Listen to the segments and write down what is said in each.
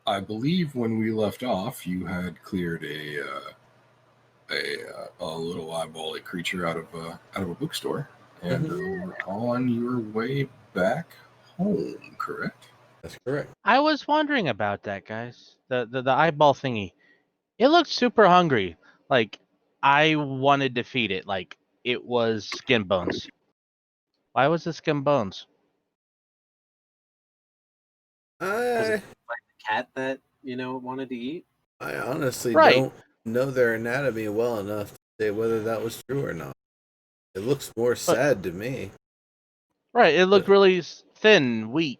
I believe when we left off, you had cleared a little eyeball creature out of a bookstore, and were on your way back home. Correct? That's correct. I was wondering about that, guys. The eyeball thingy. It looked super hungry. Like I wanted to feed it. Like it was skin bones. Why was it skin bones? Was I it like the cat that wanted to eat? I honestly Right. don't know their anatomy well enough to say whether that was true or not. It looks more sad to me. Right. It looked really thin, weak.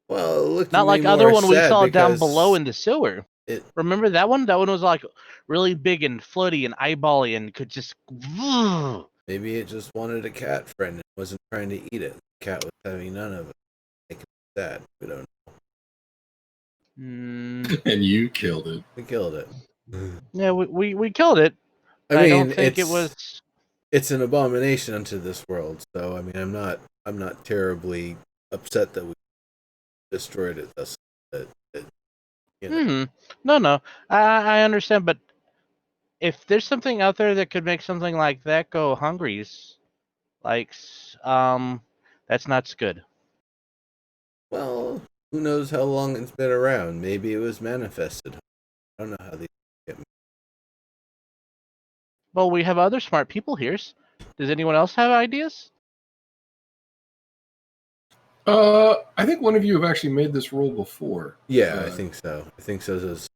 Well, it looked to Not me like more other one we sad saw down because below in the sewer. it Remember that one? That one was like really big and floaty and eyebally and could just. maybe it just wanted a cat friend and wasn't trying to eat it. The cat was having none of it. Making it sad. We don't know. And you killed it. We killed it. Yeah, we killed it. I I mean, don't think it was. it's an abomination unto this world. So I mean, I'm not terribly upset that we destroyed it. Thus, No. I understand, but if there's something out there that could make something like that go hungries, like that's not good. Well, who knows how long it's been around? Maybe it was manifested. I don't know how these get. Well, we have other smart people here. Does anyone else have ideas? I think one of you have actually made this roll before. Yeah, I think so. I think so. As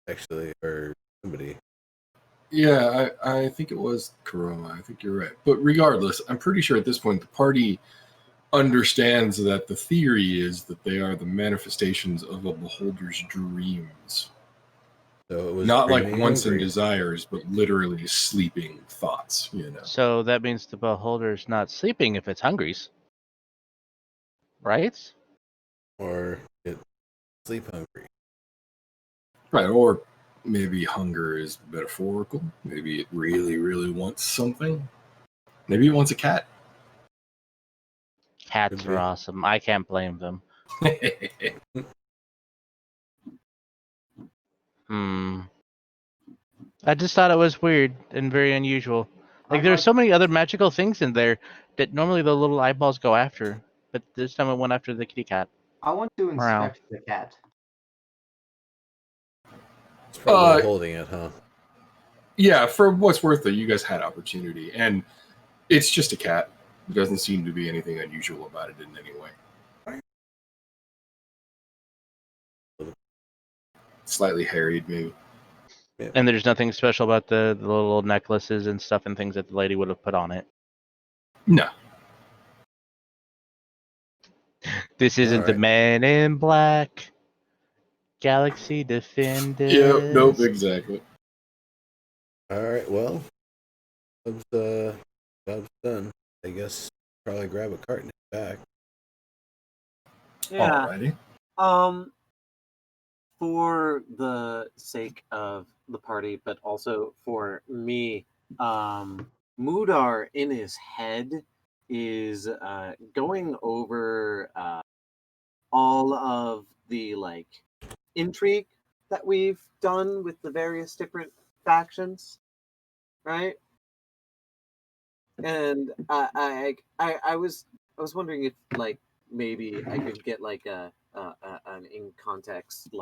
actually, or somebody. Yeah, I think it was Corona. I think you're right. But regardless, I'm pretty sure at this point the party understands that the theory is that they are the manifestations of a beholder's dreams. So it was not like dreaming wants and hungry. desires, but literally sleeping thoughts, So that means the beholder's not sleeping if it's hungries. Right? Or it sleep hungry. Right, or maybe hunger is metaphorical. Maybe it really, really wants something. Maybe it wants a cat. Cats are awesome. I can't blame them. I just thought it was weird and very unusual. Like there's so many other magical things in there that normally the little eyeballs go after, but this time it went after the kitty cat. I want to inspect the cat. It's probably holding it, huh? Yeah, for what's worth it, you guys had opportunity, and it's just a cat. There doesn't seem to be anything unusual about it in any way. Slightly harried, maybe. Yeah. And there's nothing special about the little necklaces and stuff and things that the lady would have put on it. No. This isn't the Man in Black. Galaxy Defenders. Yep, nope, exactly. Alright, well, job's done. I guess probably grab a cart and head back. Yeah. Alrighty. For the sake of the party, but also for me, Mudar in his head is going over all of the intrigue that we've done with the various different factions, right? And I was wondering if maybe I could get an in context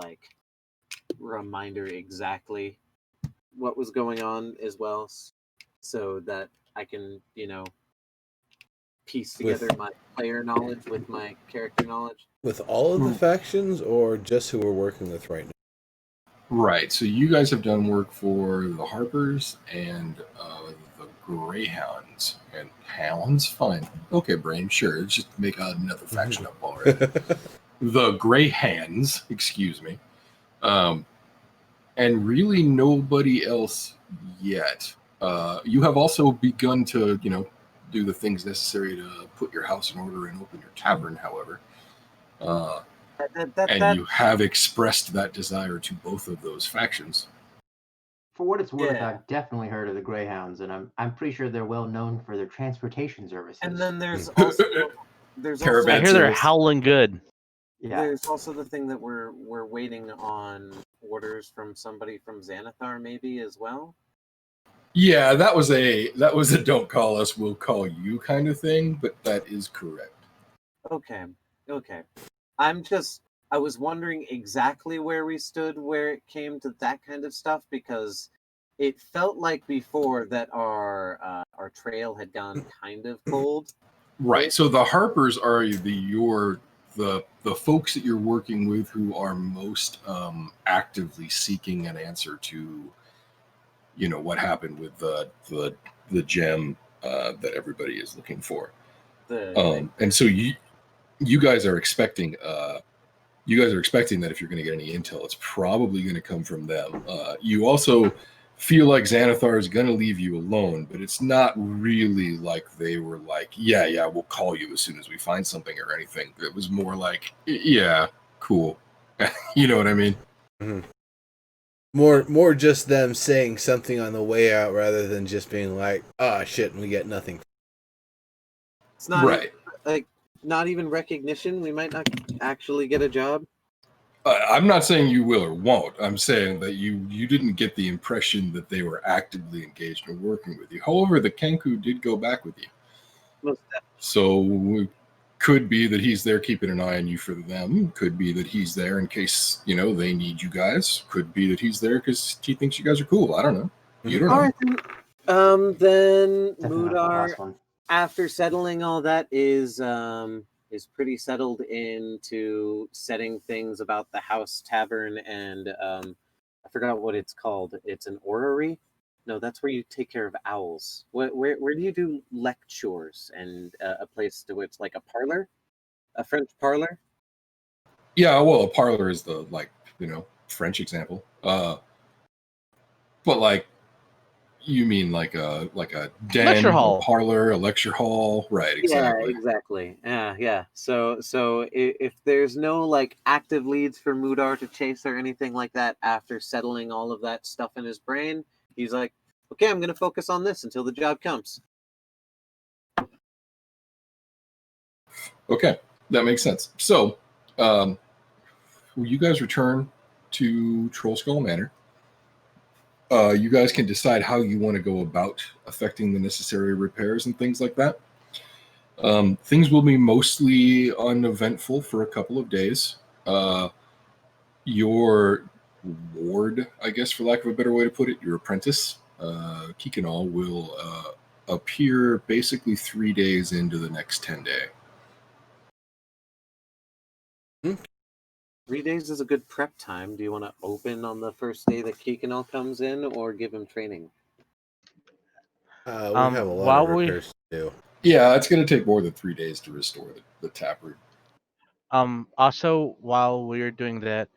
reminder exactly what was going on as well, so that I can piece together my player knowledge with my character knowledge. With all of the factions, or just who we're working with right now? Right. So you guys have done work for the Harpers and the Greyhounds. And Hounds? Fine. Okay, brain. Sure. Just make another faction up already. The Greyhands, excuse me. And really nobody else yet. You have also begun to, do the things necessary to put your house in order and open your tavern, however. And you have expressed that desire to both of those factions. For what it's worth, I've definitely heard of the Greyhounds, and I'm pretty sure they're well known for their transportation services. And then there's also I hear they're howling good. Yeah. There's also the thing that we're waiting on orders from somebody from Xanathar, maybe as well. Yeah, that was a don't call us, we'll call you kind of thing, but that is correct. Okay, okay. I was wondering exactly where we stood where it came to that kind of stuff because it felt like before that our trail had gone kind of cold. Right. So the Harpers are the folks that you're working with who are most actively seeking an answer to, what happened with the gem that everybody is looking for. And so you guys are expecting that if you're going to get any intel, it's probably going to come from them. You also feel like Xanathar is going to leave you alone, but it's not really like they were like, yeah, we'll call you as soon as we find something or anything. It was more like, yeah, cool. You know what I mean? Mm-hmm. More just them saying something on the way out rather than just being like, "Ah, shit," and we get nothing. It's not right. not even recognition. We might not actually get a job. I'm not saying you will or won't. I'm saying that you didn't get the impression that they were actively engaged in working with you. However, the Kenku did go back with you. Most So it could be that he's there keeping an eye on you for them. Could be that he's there in case, they need you guys. Could be that he's there because he thinks you guys are cool. I don't know. You don't know. All right, then Definitely not the Mudar, last one. after settling all that, is pretty settled into setting things about the house tavern and I forgot what it's called. It's an orrery. No, that's where you take care of owls. Where do you do lectures and a place to which like a parlor, a French parlor? Yeah, well, a parlor is the French example. But you mean like a den, Lecture a hall. parlor, a lecture hall, right? Exactly. Yeah, exactly. Yeah. So if there's no like active leads for Mudar to chase or anything like that after settling all of that stuff in his brain, he's like, okay, I'm gonna focus on this until the job comes. Okay, that makes sense. So, you guys return to Troll Skull Manor. You guys can decide how you want to go about affecting the necessary repairs and things like that. Things will be mostly uneventful for a couple of days. Your ward, I guess, for lack of a better way to put it, your apprentice, Kikanal, will appear basically 3 days into the next 10-day. 3 days is a good prep time. Do you want to open on the first day that Kikanal comes in, or give him training? We have a lot while of we repairs to do. Yeah, it's going to take more than 3 days to restore the taproot. Also while we're doing that,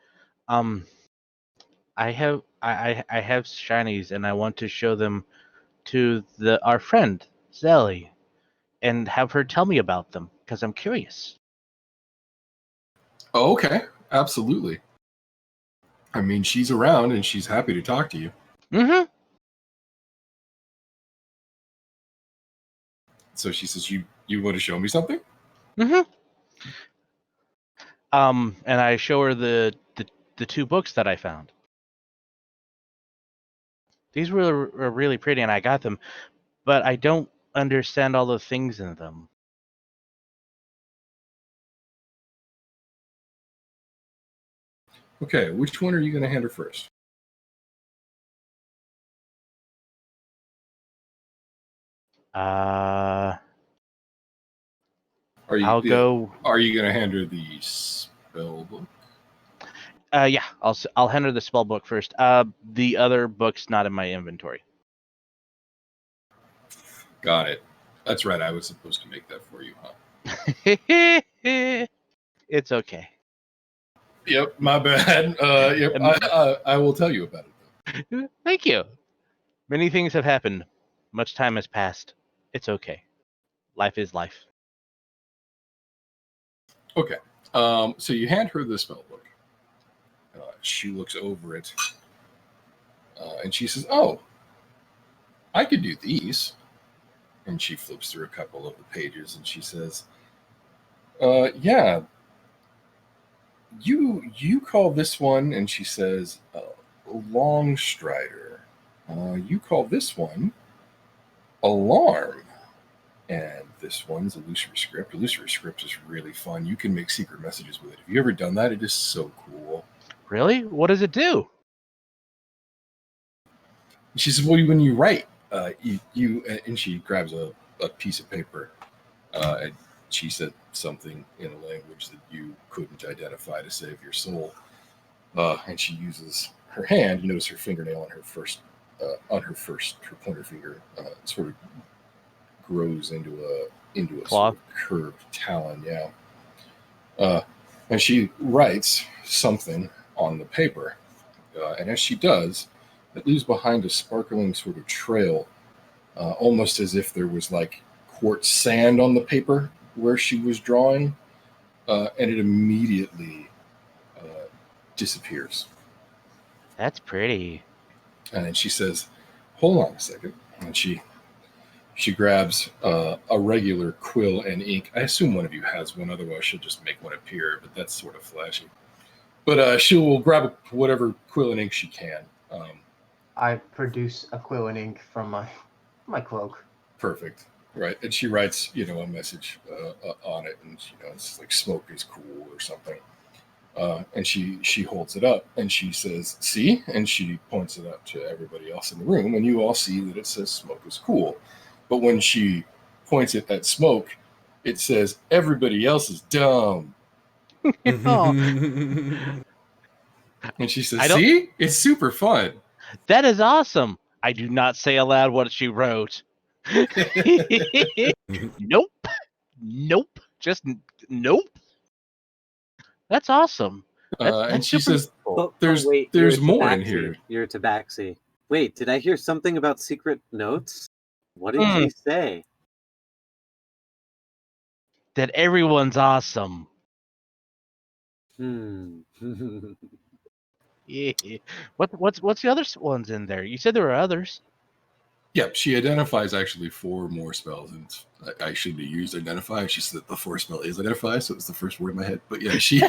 I have shinies and I want to show them to our friend Zelly and have her tell me about them because I'm curious. Oh, okay, absolutely. I mean, she's around and she's happy to talk to you. Mm-hmm. So she says, "You want to show me something?" Mm-hmm. And I show her the 2 books that I found. These were really pretty, and I got them, but I don't understand all the things in them. Okay, which one are you going to hand her first? I'll go. go. Are you going to hand her the spell book? Yeah, I'll hand her the spell book first. The other book's not in my inventory. Got it. That's right. I was supposed to make that for you, huh? It's okay. Yep, my bad. Yep, I will tell you about it. Thank you. Many things have happened. Much time has passed. It's okay. Life is life. Okay. So you hand her the spell book. She looks over it, and she says, "Oh, I could do these." And she flips through a couple of the pages, and she says, "Yeah, You call this one, and she says, long strider. You call this one alarm. And this one's illusory script. Illusory script is really fun. You can make secret messages with it. Have you ever done that? It is so cool. Really? What does it do? She says, well, when you write, and she grabs a piece of paper, and she said something in a language that you couldn't identify to save your soul. And she uses her hand. You notice her fingernail on her pointer finger, sort of grows into a Claw. sort of curved talon. Yeah. And she writes something on the paper, and as she does, it leaves behind a sparkling sort of trail, almost as if there was like quartz sand on the paper where she was drawing, and it immediately disappears. That's pretty. And then she says, "Hold on a second," and she grabs a regular quill and ink. I assume one of you has one, otherwise she'll just make one appear, but that's sort of flashy. But she will grab whatever quill and ink she can. I produce a quill and ink from my cloak. Perfect. Right. And she writes, a message on it, and it's like smoke is cool or something. And she holds it up and she says, "See?" And she points it up to everybody else in the room, and you all see that it says smoke is cool. But when she points it at smoke, it says everybody else is dumb. Oh, And she says, I don't- "See? It's super fun." that is awesome. I do not say aloud what she wrote. Nope. Nope. Just nope. That's awesome. And That's she super says, cool. There's wait, you're a more in tabaxi. here. You're a tabaxi. Wait, did I hear something about secret notes? What did Hmm. she say? That everyone's awesome. Hmm. Yeah. What's the other ones in there? You said there were others. Yep, she identifies actually 4 more spells, and I shouldn't have used identify. She said the 4th spell is identify, so it's the first word in my head. But yeah, she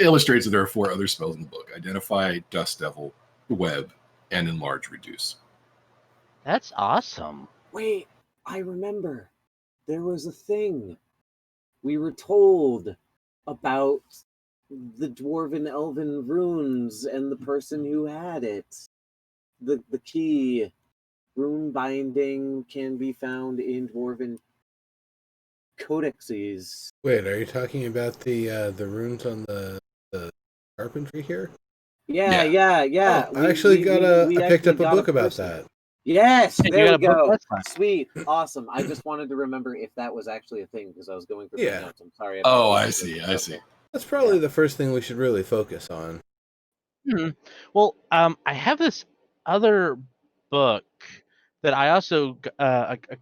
illustrates that there are 4 other spells in the book: identify, dust devil, web, and enlarge reduce. That's awesome. Wait, I remember. There was a thing. We were told about the dwarven elven runes and the person who had it. The key rune binding can be found in dwarven codexes. Wait, are you talking about the runes on the carpentry here? Yeah. Oh, I actually I picked up a book about that. Yes, You there got we a book? go. That's fine. Sweet, awesome. I just wanted to remember if that was actually a thing because I was going through Yeah. my notes. I'm sorry. Oh, I see. That's probably the first thing we should really focus on. Well, I have this other book that I also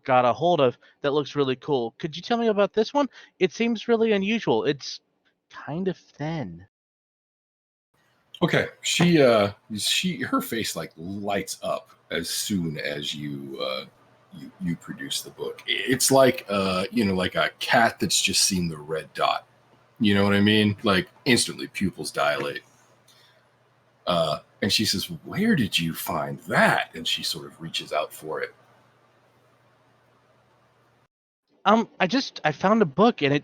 got a hold of that looks really cool. Could you tell me about this one? It seems really unusual. It's kind of thin. Okay, her face like lights up as soon as you produce the book. It's like like a cat that's just seen the red dot. You know what I mean? Like instantly pupils dilate. And she says, "Where did you find that?" And she sort of reaches out for it. I found a book and it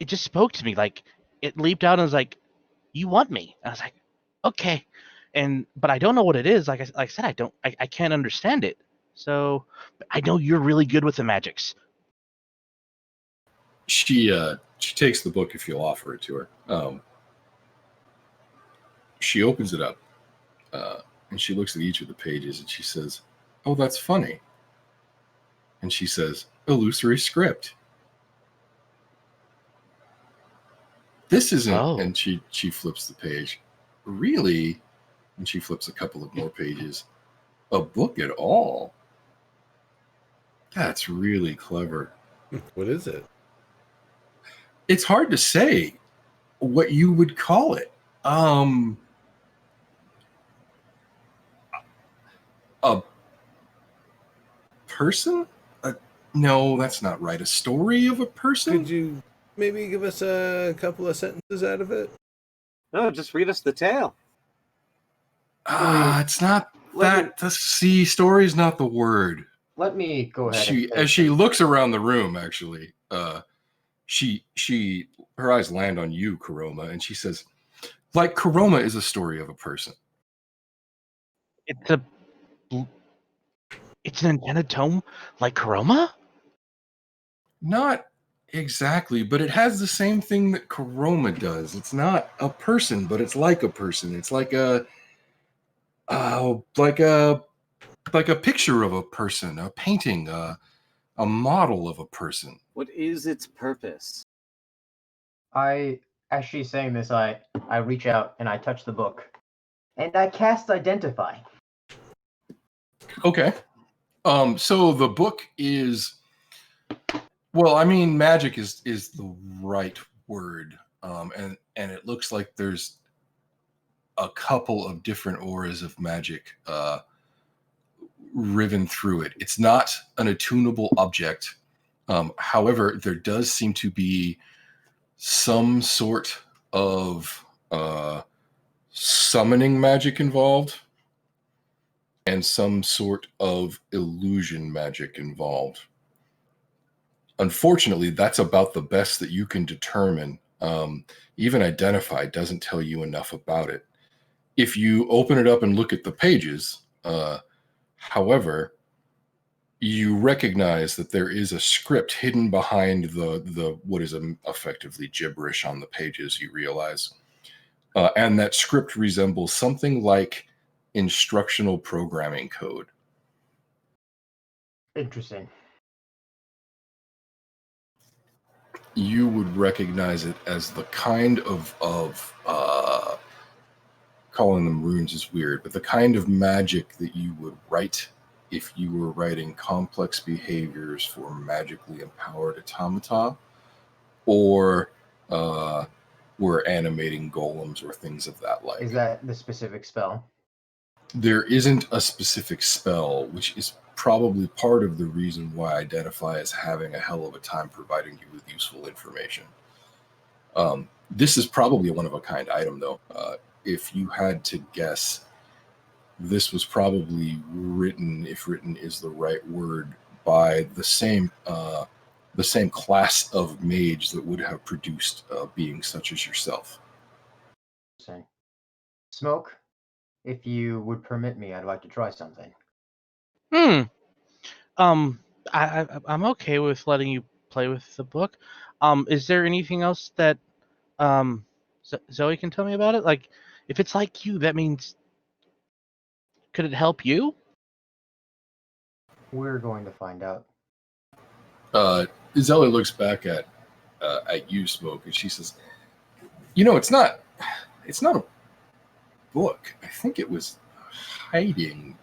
just spoke to me. Like it leaped out and was like, "You want me?" And I was like, "Okay." But I don't know what it is. Like I said, I can't understand it. So I know you're really good with the magics. She takes the book if you'll offer it to her. She opens it up, and she looks at each of the pages, and she says, "Oh, that's funny." And she says, "Illusory script. This isn't." Oh. And she flips the page. "Really?" And she flips a couple of more pages. "A book at all? That's really clever." What is it? It's hard to say what you would call it. A person? No, that's not right. A story of a person? Could you maybe give us a couple of sentences out of it? No, just read us the tale. It's not Let that. See, story's not the word. Let me go ahead and As say she some- looks around the room, actually, her eyes land on you, Karoma, and she says, "Like Karoma is a story of a person." It's an enchanted tome like Karoma? Not exactly, but it has the same thing that Karoma does. It's not a person, but it's like a person. It's like a like a picture of a person, a painting, a model of a person. What is its purpose? As she's saying this, I reach out and I touch the book, and I cast Identify. Okay. So the book is, well, I mean, magic is the right word. And it looks like there's a couple of different auras of magic riven through it. It's not an attunable object. However, there does seem to be some sort of summoning magic involved and some sort of illusion magic involved. Unfortunately, that's about the best that you can determine. Even Identify doesn't tell you enough about it. If you open it up and look at the pages, however, you recognize that there is a script hidden behind the what is effectively gibberish on the pages. You realize, and that script resembles something like instructional programming code. Interesting. You would recognize it as the kind of calling them runes is weird, but the kind of magic that you would write if you were writing complex behaviors for magically empowered automata, or were animating golems or things of that like. Is that the specific spell? There isn't a specific spell, which is probably part of the reason why Identify is having a hell of a time providing you with useful information. This is probably a one-of-a-kind item, though. If you had to guess, this was probably written, if written is the right word, by the same class of mage that would have produced beings such as yourself. Interesting. Smoke, if you would permit me, I'd like to try something. Um, I'm okay with letting you play with the book. Is there anything else that Zoe can tell me about it? Like, if it's like you, that means could it help you? We're going to find out. Zella looks back at you, Smoke, and she says, "You know, it's not a book. I think it was hiding."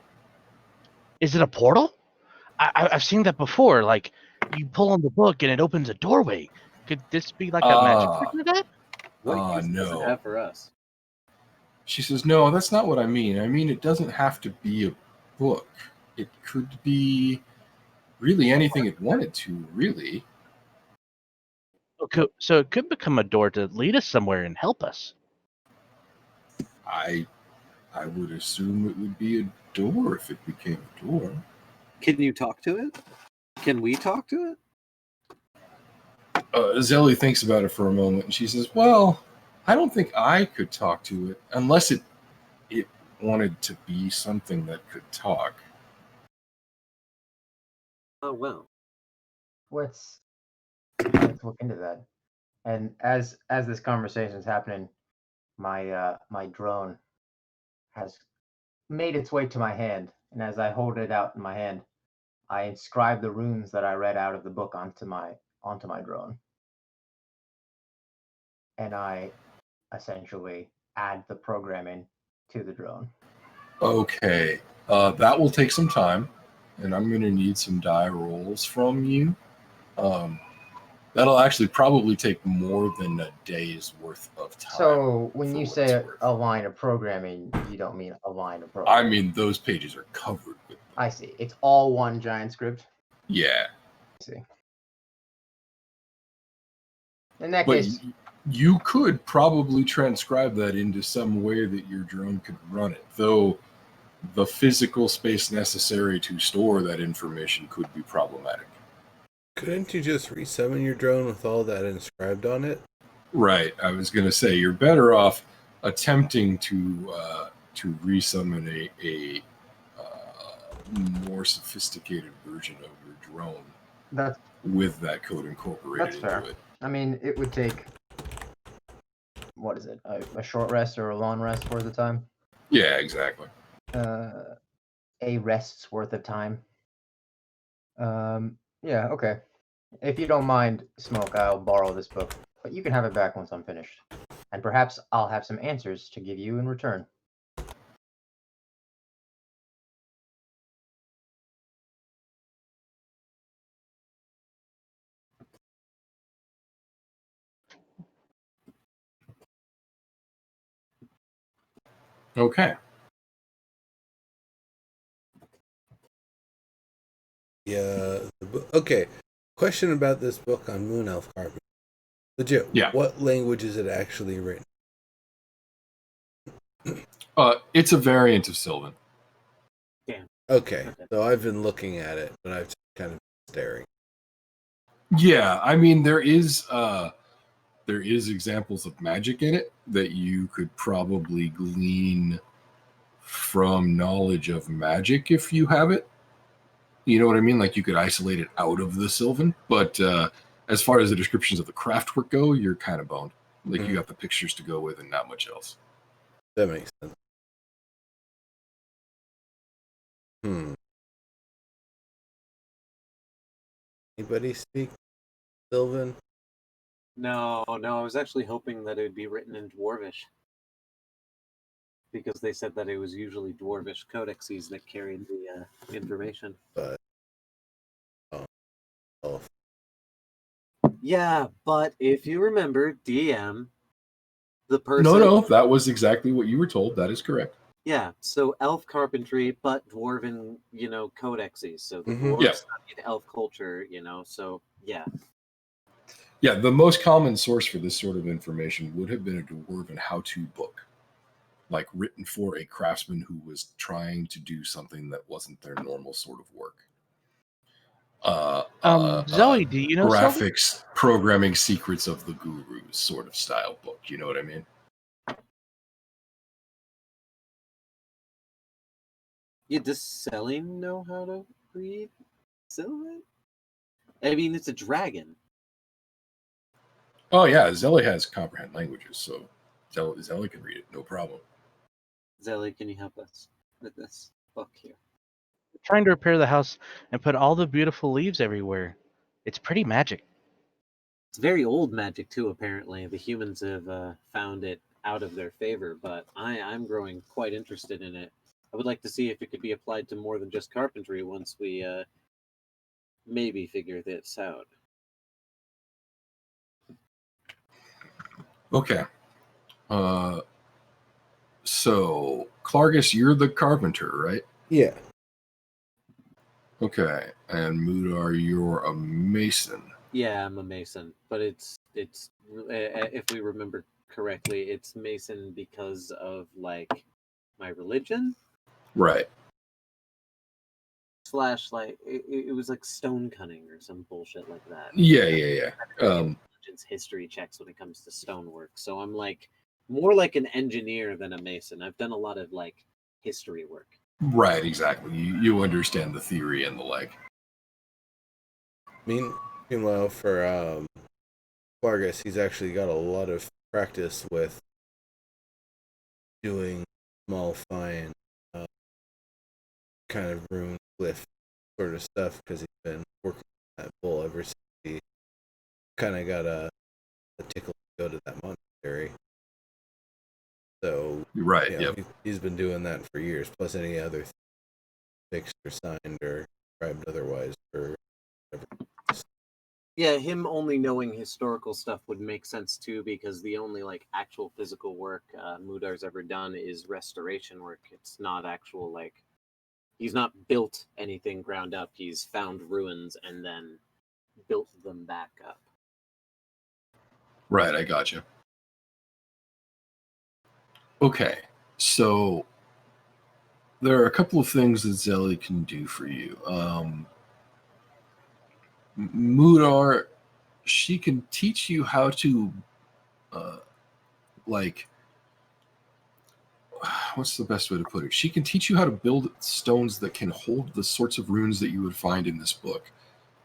Is it a portal? I've seen that before. Like, you pull on the book and it opens a doorway. Could this be like a magic trick like that? What use does it No. have for us? She says, "No, that's not what I mean. I mean, it doesn't have to be a book. It could be really anything it wanted to, really." Okay, so it could become a door to lead us somewhere and help us. I would assume it would be a door if it became a door. Can you talk to it? Can we talk to it? Zelly thinks about it for a moment, and she says, "Well, I don't think I could talk to it unless it wanted to be something that could talk." Oh, well. Let's look into that. And as this conversation is happening, my drone has made its way to my hand, and as I hold it out in my hand, I inscribe the runes that I read out of the book onto my drone, and I essentially add the programming to the drone. Okay, that will take some time, and I'm going to need some die rolls from you. That'll actually probably take more than a day's worth of time. So when you say worth. a line of programming, you don't mean a line of programming. I mean, those pages are covered with. I see. It's all one giant script. Yeah. I see. In that But case, you could probably transcribe that into some way that your drone could run it, though the physical space necessary to store that information could be problematic. Couldn't you just resummon your drone with all that inscribed on it? Right. I was going to say you're better off attempting to resummon a more sophisticated version of your drone that's with that code incorporated that's into fair. it. I mean, it would take, what is it, a short rest or a long rest worth of time? Yeah, exactly. A rest's worth of time. Yeah, okay. If you don't mind, Smoke, I'll borrow this book, but you can have it back once I'm finished. And perhaps I'll have some answers to give you in return. Okay. Yeah. Okay. Question about this book on Moon Elf Carpenter. Legit. Yeah. What language is it actually written? It's a variant of Sylvan. Okay. So I've been looking at it, but I've just kind of been staring. Yeah, I mean there is examples of magic in it that you could probably glean from knowledge of magic if you have it. You know what I mean? Like you could isolate it out of the Sylvan, but as far as the descriptions of the craftwork go, you're kind of boned. Like you got the pictures to go with and not much else. That makes sense. Anybody speak Sylvan? No, I was actually hoping that it would be written in Dwarvish. Because they said that it was usually Dwarvish codexes that carried the information. But Yeah, but if you remember, DM, the person... No, that was exactly what you were told. That is correct. Yeah, so elf carpentry, but dwarven, codexes. So the dwarves Yeah. studied elf culture, so yeah. Yeah, the most common source for this sort of information would have been a dwarven how-to book, like written for a craftsman who was trying to do something that wasn't their normal sort of work. Zoe, do you know Sylvan? Graphics, programming secrets of the gurus sort of style book. You know what I mean? Yeah, does Selene know how to read Sylvan? I mean, it's a dragon. Oh yeah, Zelly has comprehend languages, so Zelly can read it, no problem. Zelly, can you help us with this book here? Trying to repair the house and put all the beautiful leaves everywhere. It's pretty magic. It's very old magic too, apparently. The humans have found it out of their favor, but I'm growing quite interested in it. I would like to see if it could be applied to more than just carpentry once we maybe figure this out. Okay. So Clargus, you're the carpenter, right? yeah. Okay. And Mudar, you're a mason. Yeah, I'm a mason, but it's if we remember correctly, it's mason because of like my religion Right. / like it was like stone cutting or some bullshit like that. Yeah. Intelligence history checks when it comes to stonework, so I'm like more like an engineer than a mason. I've done a lot of like history work. Right, exactly. You understand the theory and the like. Meanwhile, for Vargas, he's actually got a lot of practice with doing small, fine, kind of rune glyph sort of stuff because he's been working on that bull ever since he kind of got a tickle to go to that monastery. So, Right, yep. He's been doing that for years, plus any other fixed or signed or described otherwise for whatever. Yeah, him only knowing historical stuff would make sense too, because the only like actual physical work Mudar's ever done is restoration work. It's not actual like he's not built anything ground up. He's found ruins and then built them back up. Right, I gotcha. Okay, so there are a couple of things that Zelly can do for you. Mudar, she can teach you how to, uh, like, what's the best way to put it? She can teach you how to build stones that can hold the sorts of runes that you would find in this book.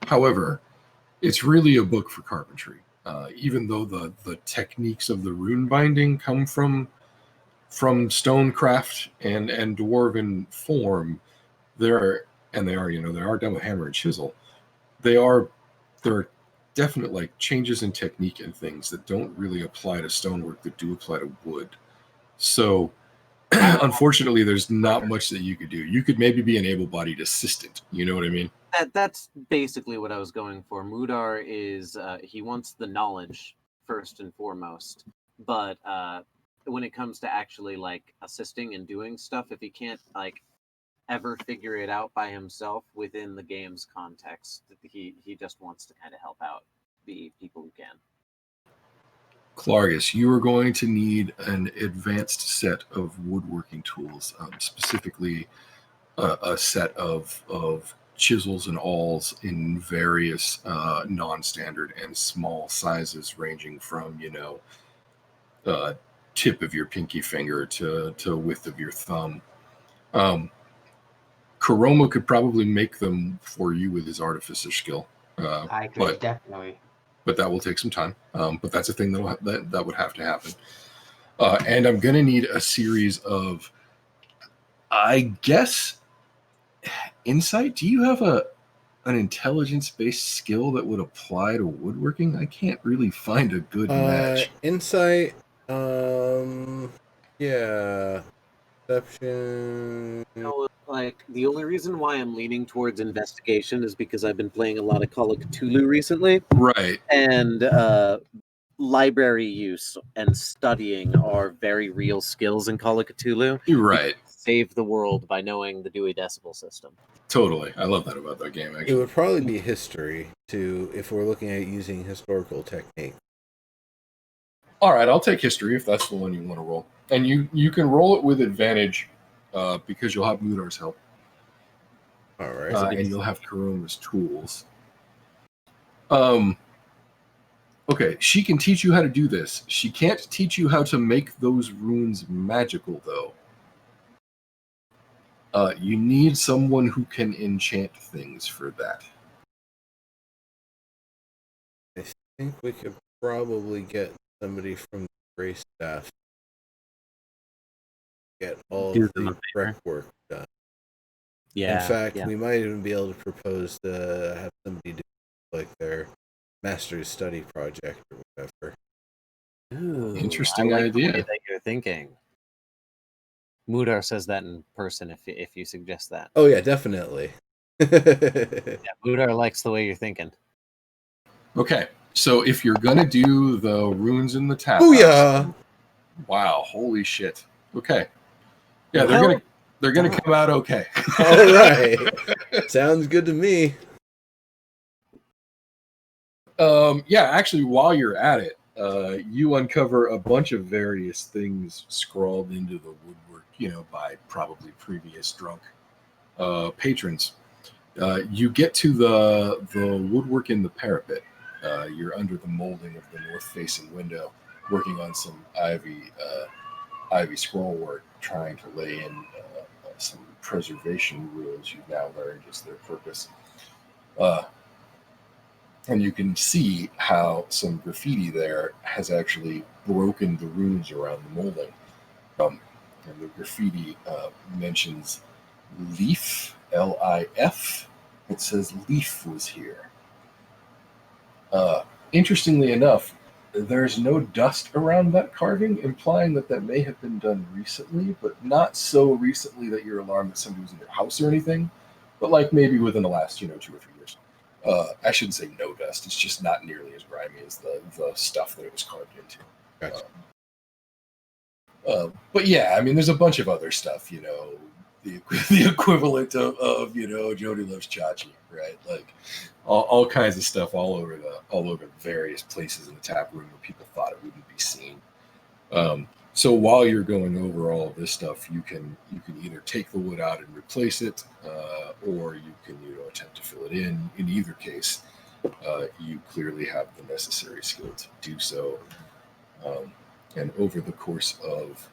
However, it's really a book for carpentry. Even though the techniques of the rune binding come from stonecraft and dwarven form, they are done with hammer and chisel. There are definite like changes in technique and things that don't really apply to stonework that do apply to wood. So unfortunately, there's not much that you could do. You could maybe be an able-bodied assistant. You know what I mean? That's basically what I was going for. Mudar is he wants the knowledge first and foremost, but when it comes to actually like assisting and doing stuff, if he can't like ever figure it out by himself within the game's context, he just wants to kind of help out the people who can. Clargus, you are going to need an advanced set of woodworking tools, specifically a set of chisels and awls in various non-standard and small sizes, ranging from tip of your pinky finger to width of your thumb. Karoma could probably make them for you with his artificer skill. I could but definitely. But that will take some time. But that's a thing that would have to happen. And I'm going to need a series of, I guess, insight. Do you have an intelligence-based skill that would apply to woodworking? I can't really find a good match. Insight. Yeah. Perception. Like the only reason why I'm leaning towards investigation is because I've been playing a lot of Call of Cthulhu recently, Right. and library use and studying are very real skills in Call of Cthulhu. You're right. Save the world by knowing the Dewey Decimal System. Totally. I love that about that game, actually. It would probably be history, too, if we're looking at using historical technique. All right, I'll take history if that's the one you want to roll. And you can roll it with advantage because you'll have Mudar's help. All right. And you'll have Karoma's tools. Okay, she can teach you how to do this. She can't teach you how to make those runes magical, though. You need someone who can enchant things for that. I think we could probably get somebody from the Gray staff. Get all Do of them a the favor. prep work done. Yeah. In fact, we might even be able to propose to have somebody do like their master's study project or whatever. Ooh, Interesting I like the way idea. that you're thinking. Mudar says that in person if you suggest that. Oh yeah, definitely. Yeah, Mudar likes the way you're thinking. Okay, so if you're gonna do the runes in the tap Booyah! house, wow, holy shit. Okay, yeah, Well, they're gonna come out okay. All right, sounds good to me. Yeah, actually, while you're at it, you uncover a bunch of various things scrawled into the woodwork, by probably previous drunk patrons. You get to the woodwork in the parapet. You're under the molding of the north-facing window, working on some ivy scroll work, trying to lay in some preservation rules you've now learned is their purpose. And you can see how some graffiti there has actually broken the runes around the molding. And the graffiti mentions Leaf, L-I-F. It says Leaf was here. Interestingly enough, there's no dust around that carving, implying that may have been done recently, but not so recently that you're alarmed that somebody was in your house or anything, but like maybe within the last 2 or 3 years. I shouldn't say no dust. It's just not nearly as grimy as the stuff that it was carved into. Gotcha. But yeah, I mean, there's a bunch of other stuff, the equivalent of Jody Loves Chachi, right? Like all kinds of stuff all over the various places in the tap room where people thought it wouldn't be seen. So while you're going over all of this stuff, you can either take the wood out and replace it, or you can attempt to fill it in. In either case, you clearly have the necessary skill to do so. And over the course of,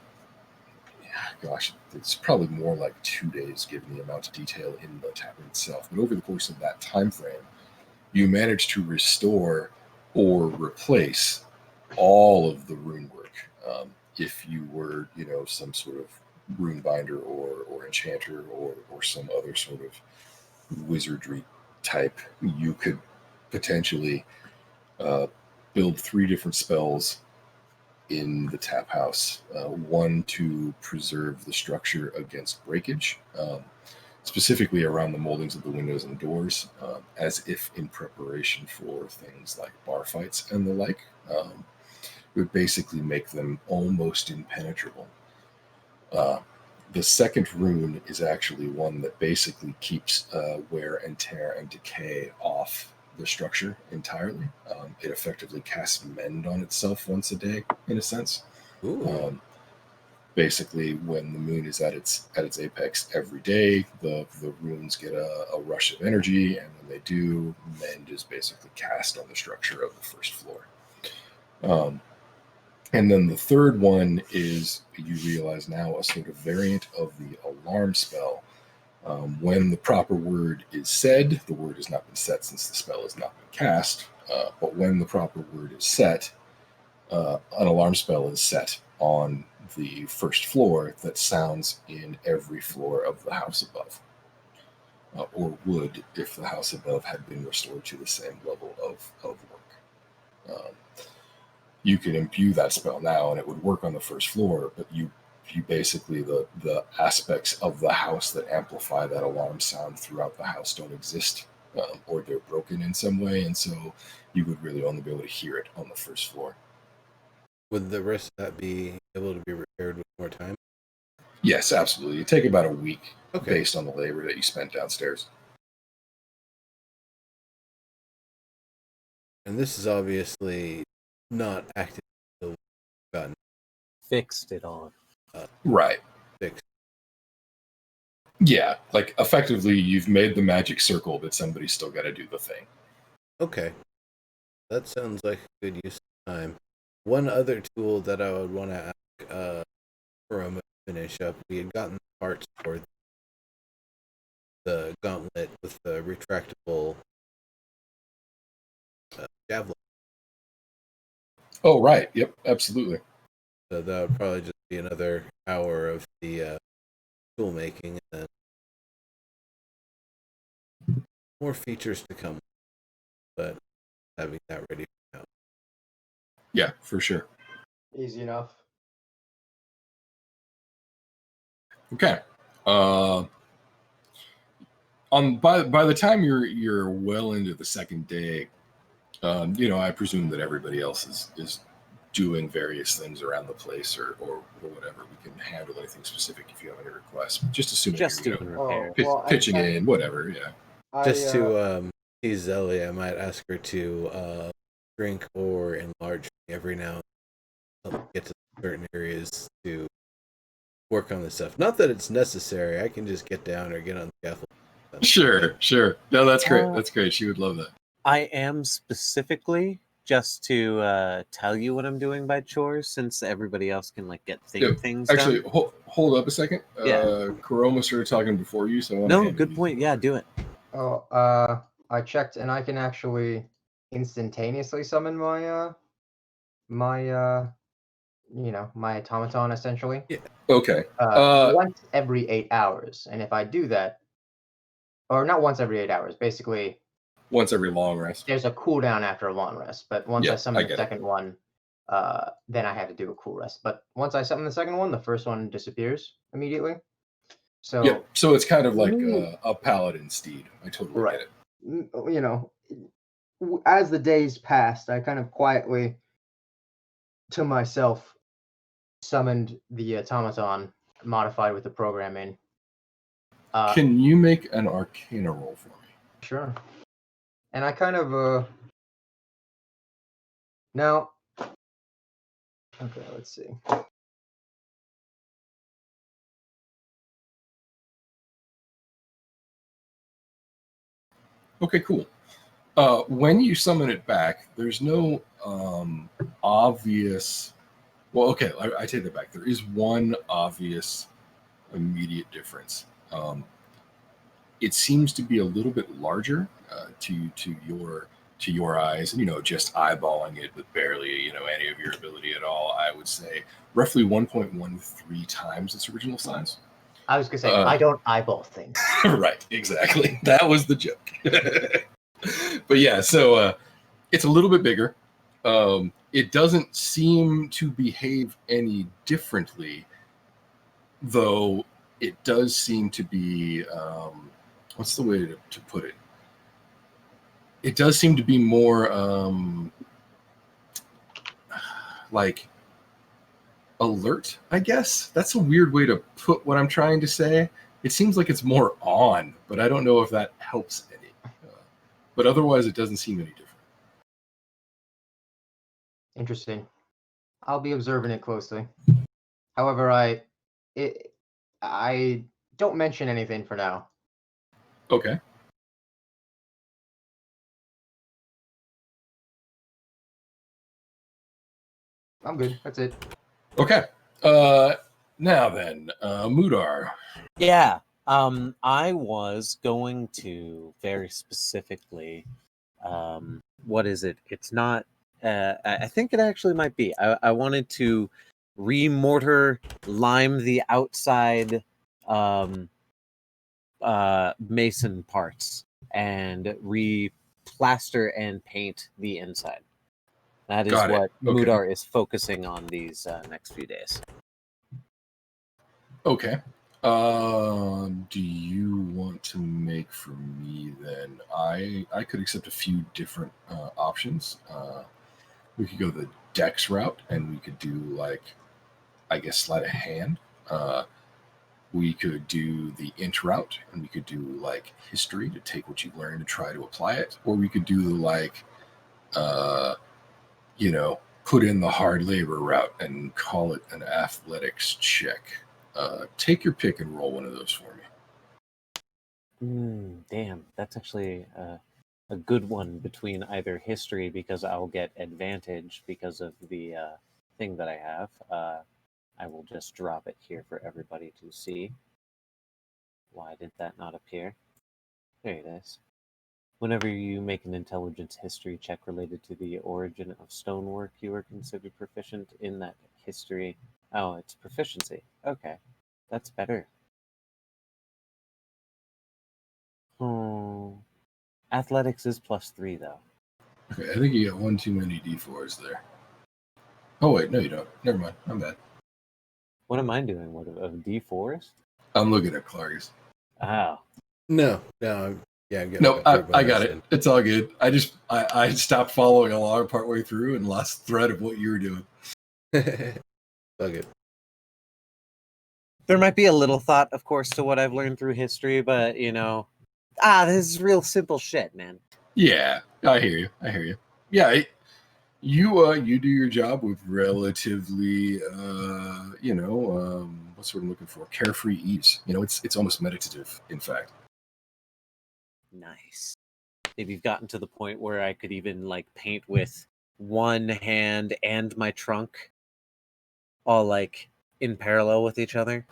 gosh, it's probably more like 2 days given the amount of detail in the tavern itself. But over the course of that time frame, you manage to restore or replace all of the rune work. If you were, some sort of rune binder or enchanter or some other sort of wizardry type, you could potentially build 3 different spells in the tap house. One to preserve the structure against breakage, specifically around the moldings of the windows and doors, as if in preparation for things like bar fights and the like. Would basically make them almost impenetrable. The second rune is actually one that basically keeps wear and tear and decay off the structure entirely. It effectively casts mend on itself once a day, in a sense. Basically, when the moon is at its apex every day, the runes get a rush of energy, and when they do, mend is basically cast on the structure of the first floor. And then the third one is, you realize now, a sort of variant of the alarm spell. When the proper word is said, the word has not been set since the spell has not been cast, but when the proper word is set, an alarm spell is set on the first floor that sounds in every floor of the house above, or would if the house above had been restored to the same level of work. You can imbue that spell now and it would work on the first floor, but you basically, the aspects of the house that amplify that alarm sound throughout the house don't exist, or they're broken in some way, and so you would really only be able to hear it on the first floor. Would the rest of that be able to be repaired with more time? Yes, absolutely. It'd take about a week, Okay. based on the labor that you spent downstairs. And this is obviously not active until we've gotten Fixed it all. Right. fixed. Yeah, like effectively you've made the magic circle, but somebody's still got to do the thing. Okay. That sounds like a good use of time. One other tool that I would want to ask Roma to finish up, we had gotten parts for the gauntlet with the retractable javelin. Oh, right. Yep, absolutely. So that would probably just be another hour of the tool making, and then more features to come, but having that ready for now. Yeah, for sure. Easy enough. Okay. By the time you're well into the second day, I presume that everybody else is doing various things around the place or whatever. We can handle anything specific if you have any requests. Just assuming Just you're, doing repairs. pitching in, whatever. Yeah. Just to tease Ellie, I might ask her to drink or enlarge me every now and then, get to certain areas to work on this stuff. Not that it's necessary. I can just get down or get on the scaffold. Sure. No, that's great. That's great. She would love that. I am specifically just to tell you what I'm doing by chores, since everybody else can get things Actually, done. hold up a second. Yeah. Karoma started talking before you, so I want to No, hand good you point. the Yeah, word. do it. Oh, I checked and I can actually instantaneously summon my my automaton essentially. Yeah. Okay. Once every 8 hours, and if I do that, or not once every 8 hours, basically Once every long rest. there's a cooldown after a long rest. But once Yeah, I I summon the get it. second one, then I have to do a cool rest. But once I summon the second one, the first one disappears immediately. So Yep. So it's kind of like Mm. a paladin steed. I totally Right. get it. As the days passed, I kind of quietly to myself summoned the automaton modified with the programming, Can you make an Arcana roll for me? Sure. And I kind of now. Okay, let's see. Okay, cool. When you summon it back, there's no obvious. Well, okay, I take that back. There is one obvious immediate difference. It seems to be a little bit larger to your eyes, and just eyeballing it with barely any of your ability at all. I would say roughly 1.13 times its original size. I was gonna say I don't eyeball things. Right, exactly. That was the joke. But yeah, so it's a little bit bigger. It doesn't seem to behave any differently, though it does seem to be, what's the way to put it? It does seem to be more like alert, I guess. That's a weird way to put what I'm trying to say. It seems like it's more on, but I don't know if that helps any. But otherwise, it doesn't seem any different. Interesting. I'll be observing it closely. However, I don't mention anything for now. Okay. I'm good. That's it. Okay. Now then, Mudar. Yeah. I was going to very specifically. What is it? It's not. I think it actually might be. I wanted to remortar, lime the outside mason parts, and replaster and paint the inside. That is Got it. what Okay. Mudar is focusing on these next few days. Okay. Do you want to make for me then? I could accept a few different options. We could go the dex route, and we could do I guess sleight of hand. We could do the int route, and we could do history to take what you've learned and try to apply it, or we could do put in the hard labor route and call it an athletics check. Take your pick and roll one of those for me. Damn, that's actually a good one between either history, because I'll get advantage because of the thing that I have. I will just drop it here for everybody to see. Why did that not appear? There it is. Whenever you make an intelligence history check related to the origin of stonework, you are considered proficient in that history. Oh, it's proficiency. Okay, that's better. Oh, athletics is +3 though. Okay, I think you got one too many d4s there. Oh wait, no you don't. Never mind. I'm bad. What am I doing? What of D4s? I'm looking at Clark's. Oh, No, I'm getting No, back to I got it. It's all good. I stopped following along partway through and lost thread of what you were doing. Fuck it. there might be a little thought, of course, to what I've learned through history, but this is real simple shit, man. Yeah, I hear you. Yeah, you do your job with relatively, what's what I'm looking for? Carefree ease. It's almost meditative, in fact. Nice. Maybe you've gotten to the point where I could even paint with one hand and my trunk, all in parallel with each other.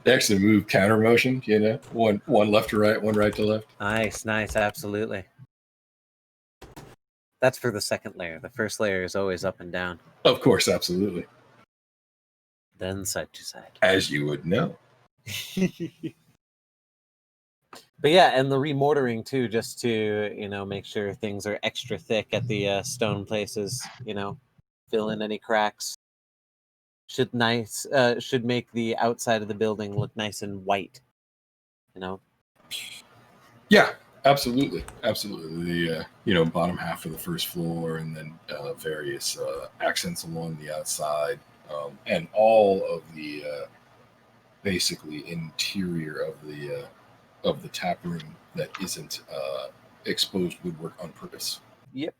They actually move counter motion, one left to right, one right to left. Nice, absolutely. That's for the second layer. The first layer is always up and down. Of course, absolutely. Then side to side. As you would know. But yeah, and the remortaring too, just to make sure things are extra thick at the stone places. Fill in any cracks. Should make the outside of the building look nice and white. Yeah, absolutely. The bottom half of the first floor, and then various accents along the outside, and all of the basically interior of the tap room that isn't exposed woodwork on purpose. Yep.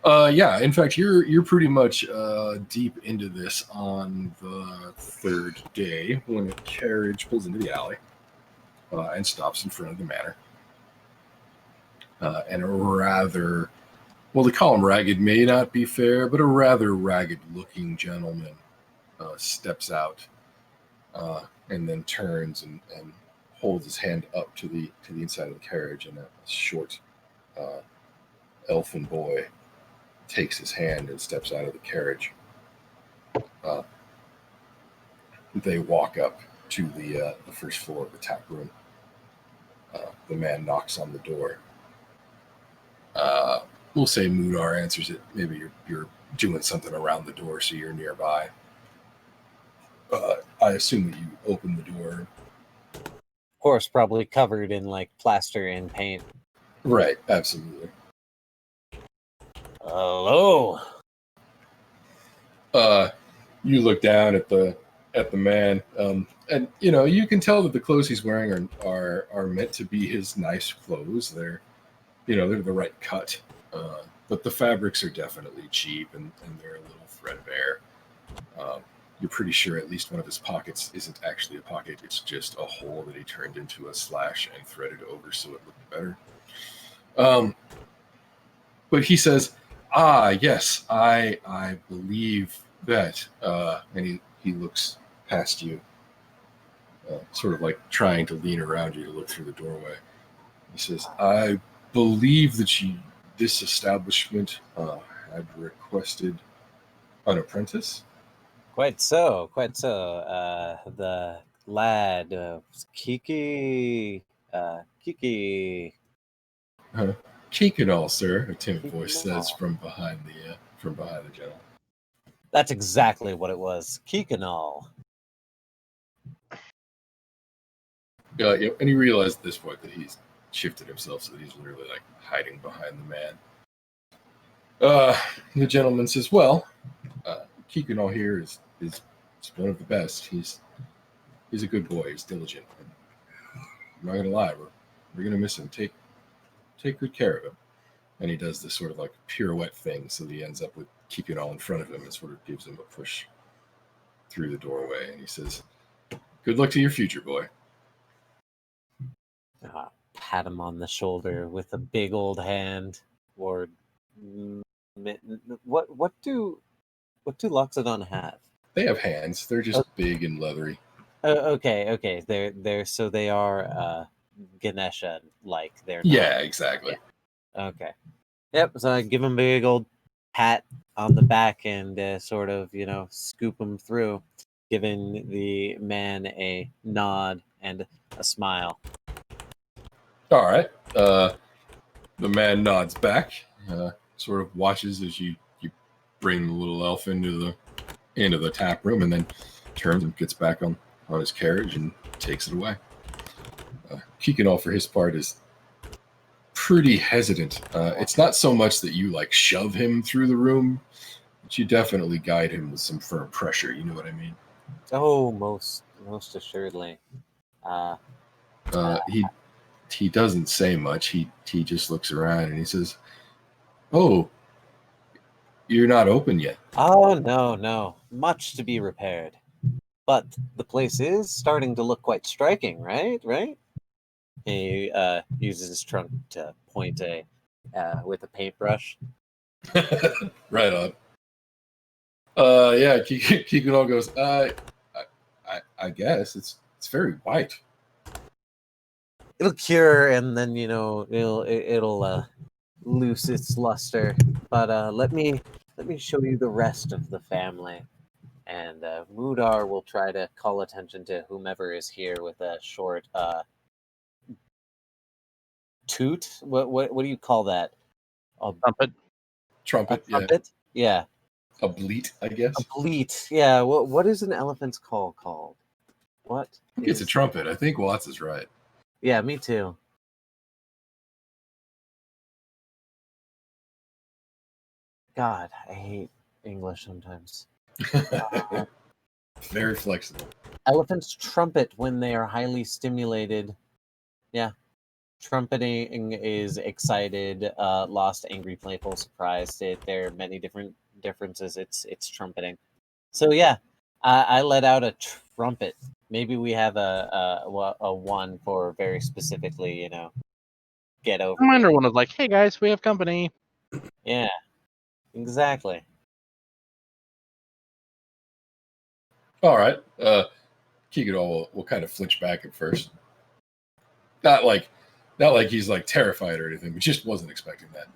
Yeah, in fact, you're pretty much deep into this on the third day when a carriage pulls into the alley and stops in front of the manor. And a rather, well, to call him ragged may not be fair, but a rather ragged-looking gentleman steps out and then turns and holds his hand up to the inside of the carriage, and a short elfin boy takes his hand and steps out of the carriage. They walk up to the first floor of the tap room. The man knocks on the door. We'll say Mudar answers it. Maybe you're doing something around the door, so you're nearby. I assume that you open the door. Of course, probably covered in like plaster and paint. Right, absolutely. Hello. You look down at the man, and you can tell that the clothes he's wearing are meant to be his nice clothes. They're the right cut, but the fabrics are definitely cheap and they're a little threadbare. You're pretty sure at least one of his pockets isn't actually a pocket; it's just a hole that he turned into a slash and threaded over so it looked better. But he says, yes, I believe that. And he looks past you, sort of like trying to lean around you to look through the doorway. He says, I believe that this establishment had requested an apprentice. Quite so. The lad, Kiki. Keek and all, sir, a timid Keek voice and all. says from behind the gentleman. That's exactly what it was. Keekanal. And he realized at this point that he's shifted himself so that he's literally like hiding behind the man. The gentleman says, well, Keekanal here is one of the best. He's a good boy. He's diligent. I'm not gonna lie, we're gonna miss him. Take good care of him. And he does this sort of like pirouette thing, so that he ends up with Keekanal in front of him and sort of gives him a push through the doorway. And he says, good luck to your future, boy. Pat him on the shoulder with a big old hand. Or what do Loxodon have? They have hands. They're just big and leathery. Okay. They're so they are Ganesha like they're not. Yeah, exactly. Okay. Yep. So I give him a big old pat on the back and sort of scoop him through, giving the man a nod and a smile. All right. The man nods back, sort of watches as you bring the little elf into the tap room, and then turns and gets back on his carriage and takes it away. Keekanal, for his part, is pretty hesitant. It's not so much that you like shove him through the room, but you definitely guide him with some firm pressure. You know what I mean? Oh, most assuredly. He doesn't say much. He just looks around and he says, "Oh, you're not open yet." Oh no, much to be repaired. But the place is starting to look quite striking, right? He uses his trunk to point with a paintbrush. Right on. Yeah, Keeganol goes, I guess it's very white. It'll cure, and then it'll lose its luster. But let me show you the rest of the family. And Mudar will try to call attention to whomever is here with a short toot. What do you call that? A Trumpet, trumpet? Yeah. A bleat, I guess. A bleat. Yeah. What is an elephant's call called? What? I think it's a trumpet. I think Watts is right. Yeah, me too. God, I hate English sometimes. Very flexible. Elephants trumpet when they are highly stimulated. Yeah. Trumpeting is excited, lost, angry, playful, surprised. There are many different differences. It's trumpeting. So yeah, I let out a trumpet. Maybe we have a one for very specifically, get over Commander here. one was like, "Hey guys, we have company." Yeah, exactly. All right. Keegan will kind of flinch back at first. Not like he's like terrified or anything, but just wasn't expecting that.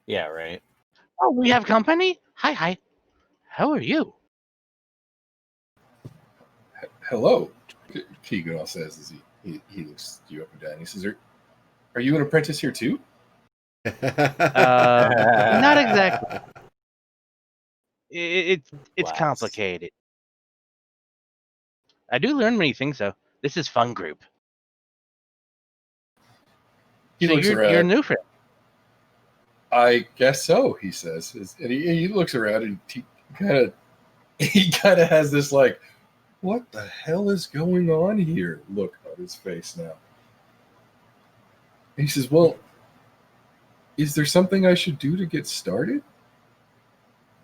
Yeah, right. Oh, we have company. Hi. How are you? Hello, Keegan says as he looks you up and down. He says, "Are you an apprentice here too?" Not exactly. It's Blast. complicated. I do learn many things though. This is fun group. He So looks you're around. new friend. I guess so, he says, and he looks around and he kind of has this like, what the hell is going on here? Look on his face now. And he says, "Well, is there something I should do to get started?"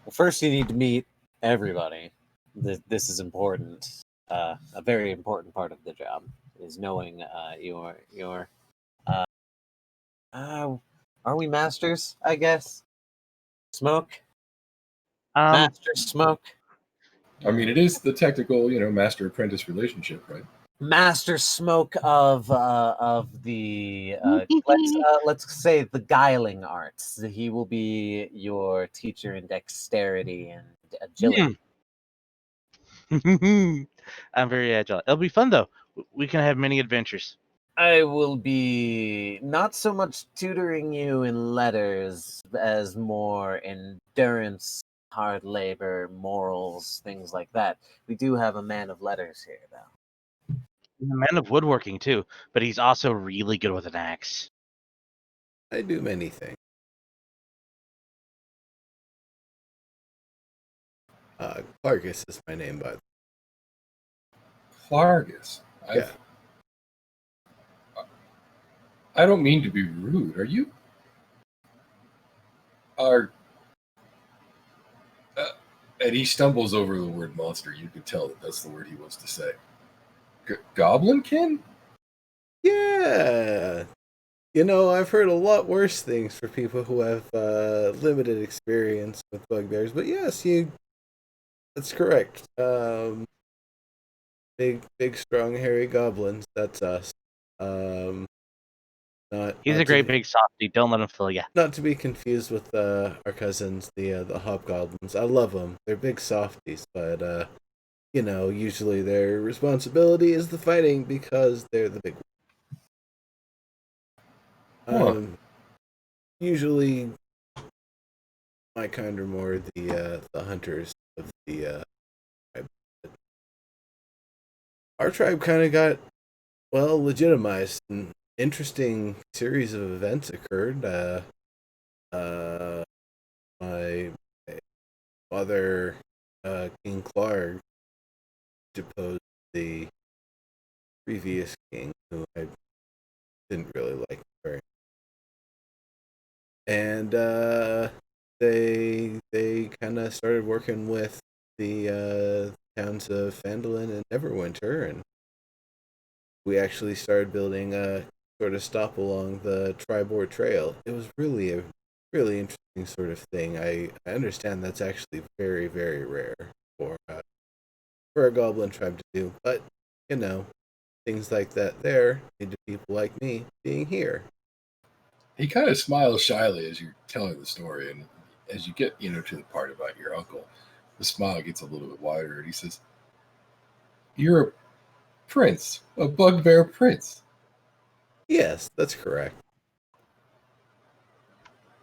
Well, first you need to meet everybody. This is important. A very important part of the job is knowing your. Uh, are we masters? I guess. Smoke. Master Smoke. I mean, it is the technical, master apprentice relationship, right? Master Smoke of the let's say the guiling arts. He will be your teacher in dexterity and agility. I'm very agile. It'll be fun though. We can have many adventures. I will be not so much tutoring you in letters as more endurance, hard labor, morals, things like that. We do have a man of letters here, though. He's a man of woodworking too, but he's also really good with an axe. I do many things. Clargus is my name, by the way. Clargus. Yeah. I don't mean to be rude. Are you? And he stumbles over the word monster. You can tell that's the word he wants to say. Goblinkin? Yeah. I've heard a lot worse things for people who have limited experience with bugbears, but yes, that's correct. Big, strong, hairy goblins. That's us. He's a great big softy. Don't let him fool you. Not to be confused with our cousins, the hobgoblins. I love them. They're big softies, but usually their responsibility is the fighting because they're the big ones. Usually, my kind are more the hunters of the tribe. Our tribe kind of got legitimized. An interesting series of events occurred. My father, King Clark, deposed the previous king, who I didn't really like very much. And they kind of started working with the towns of Phandalin and Neverwinter, and we actually started building a sort of stop along the Tribord Trail. It was really a really interesting sort of thing. I understand that's actually very, very rare for a goblin tribe to do, but things like that there lead to people like me being here. He kind of smiles shyly as you're telling the story, and as you get to the part about your uncle, the smile gets a little bit wider, and he says, "You're a prince, a bugbear prince." Yes, that's correct.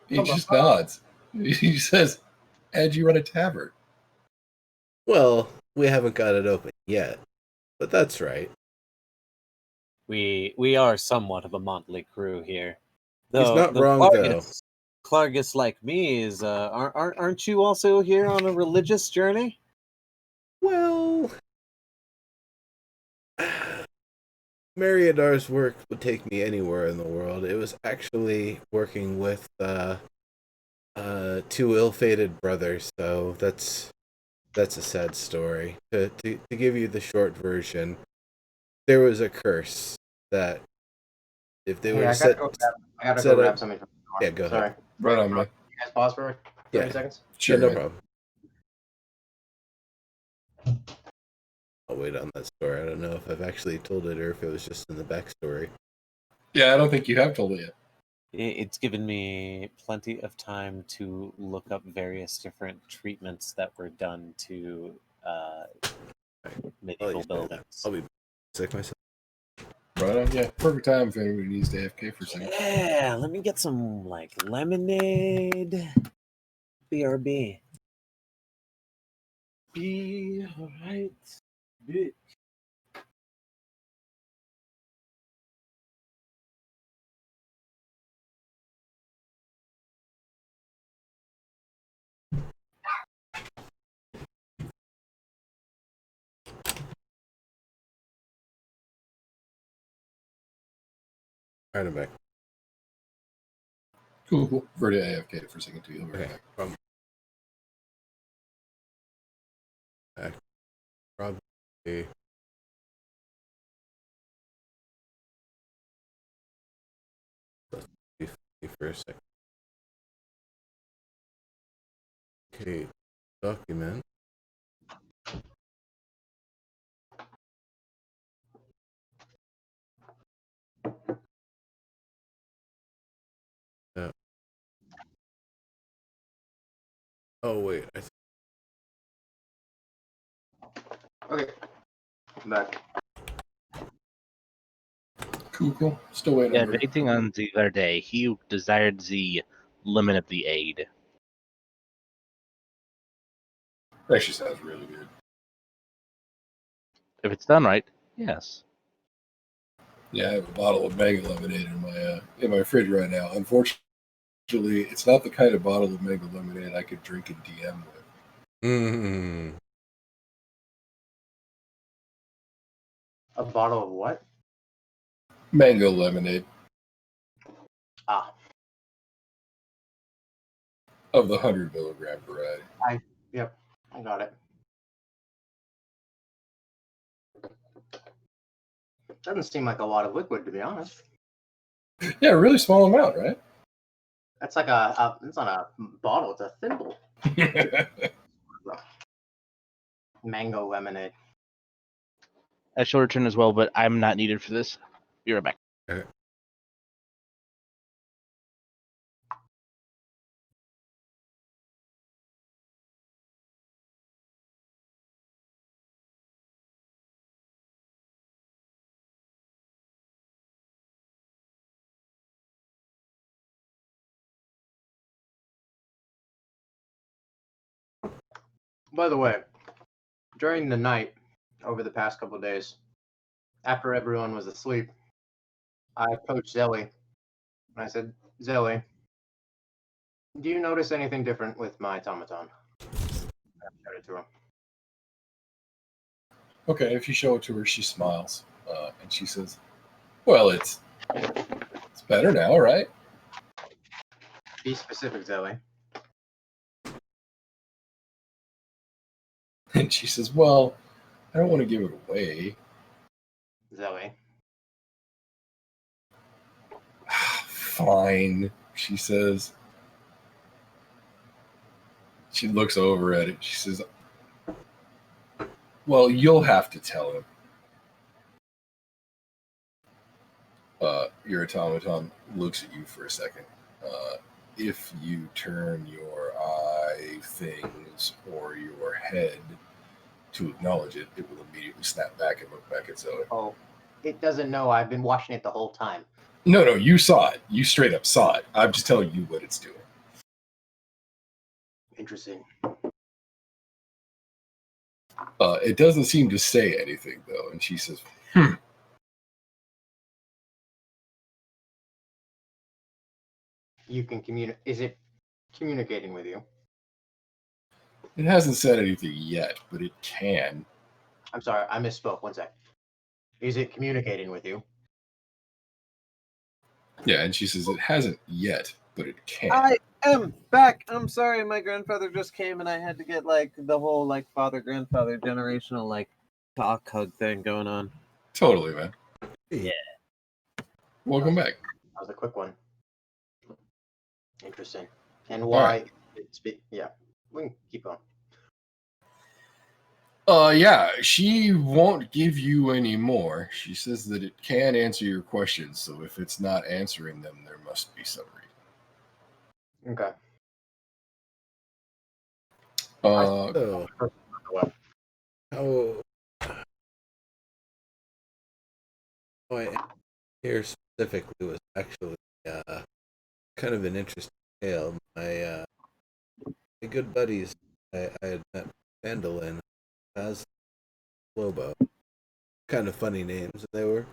He just nods. He says, "And you run a tavern." Well, we haven't got it open yet, but that's right. We are somewhat of a motley crew here. He's not wrong, though. Clargus like me is aren't you also here on a religious journey? Well, Meriadar's work would take me anywhere in the world. It was actually working with two ill-fated brothers, so that's a sad story. To give you the short version, there was a curse that if they were Hey, to I gotta go grab, set up, something from the store. yeah, go Sorry. ahead. Right on, man. You guys pause for 30 Yeah. seconds? Sure, Yeah, no man. problem. I'll wait on that story. I don't know if I've actually told it or if it was just in the backstory. Yeah, I don't think you have told it yet. It's given me plenty of time to look up various different treatments that were done to medieval buildings. I'll be sick myself. Right on. Yeah, perfect time if anybody needs to AFK for a second. Yeah, let me get some like lemonade. BRB. Be alright. All right, I'm back. Cool. Verdi AFK for a second too. He'll be right Okay. back. Back. Probably. Let's see for a second. Okay. Document. Yeah. Oh wait. Okay. I'm back. Cool. Still waiting Yeah, on Verdi. waiting on the other day. He desired the limit of the aid. That actually sounds really good. If it's done right, yes. Yeah, I have a bottle of mango lemonade in my fridge right now. Unfortunately, it's not the kind of bottle of mango lemonade I could drink in DM with. Mm. A bottle of what? Mango lemonade Ah, of the 100 milligram variety. yep. I got it. Doesn't seem like a lot of liquid, to be honest. Yeah, really small amount, right? That's like it's not a bottle, it's a thimble. Mango lemonade. I shall return as well, but I'm not needed for this. Be right back. Okay. By the way, during the night over the past couple of days, after everyone was asleep, I approached Zelly and I said, Zelly, do you notice anything different with my automaton? I showed it to him. Okay, if you show it to her, she smiles and she says, "Well, it's better now, right?" Be specific, Zelly. And she says, "Well, I don't want to give it away." Zelly. Fine, she says. She looks over at it. She says, "Well, you'll have to tell him." Your automaton looks at you for a second. If you turn your eye things or your head to acknowledge it, it will immediately snap back and look back at Zoe. Oh, it doesn't know I've been watching it the whole time. No, you saw it. You straight up saw it. I'm just telling you what it's doing. Interesting. It doesn't seem to say anything, though. And she says, You can communicate. Is it communicating with you? It hasn't said anything yet, but it can. I'm sorry, I misspoke. One sec. Is it communicating with you? Yeah, and she says it hasn't yet, but it can. I am back. I'm sorry, my grandfather just came and I had to get like the whole like father grandfather generational like cock hug thing going on. Totally, man. Yeah. Welcome back. That was a quick one. Interesting. And why? Yeah, we can keep going. Yeah, she won't give you any more. She says that it can answer your questions, so if it's not answering them, there must be some reason. Okay. So, how I here specifically was actually kind of an interesting tale. My good buddies I had met Vandalin as Lobo. Kind of funny names. They were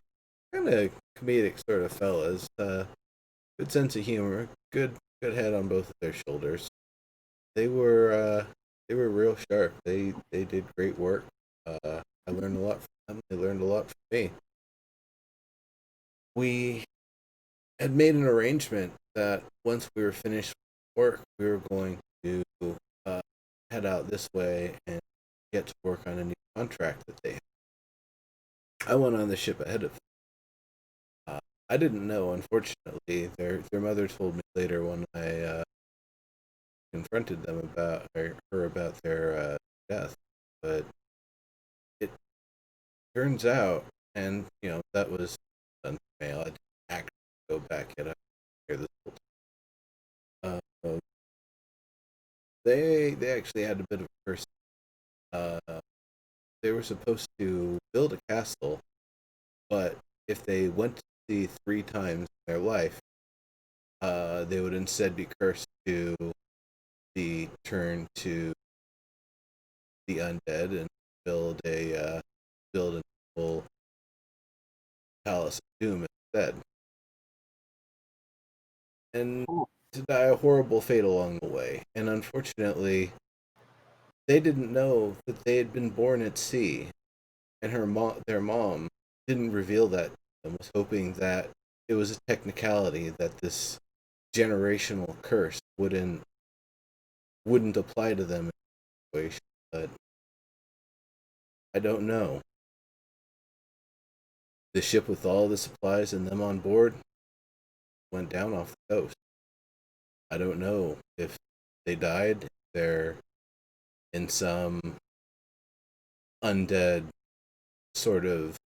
kind of comedic sort of fellas. Good sense of humor. Good head on both of their shoulders. They were real sharp. They did great work. I learned a lot from them. They learned a lot from me. We had made an arrangement that once we were finished work, we were going to uh, head out this way and get to work on a new contract that they had. I went on the ship ahead of them. I didn't know, unfortunately. Their mother told me later when I confronted them about her about their death, but it turns out, and that was done for mail. I didn't actually go back and hear this whole time. They actually had a bit of a curse. They were supposed to build a castle, but if they went to sea 3 times in their life, they would instead be cursed to be turned to the undead and build a full palace of doom instead, and to die a horrible fate along the way. And unfortunately, they didn't know that they had been born at sea, and their mom, didn't reveal that to them, was hoping that it was a technicality that this generational curse wouldn't apply to them in the situation, but I don't know. The ship with all the supplies and them on board went down off the coast. I don't know if they died, if they're in some undead sort of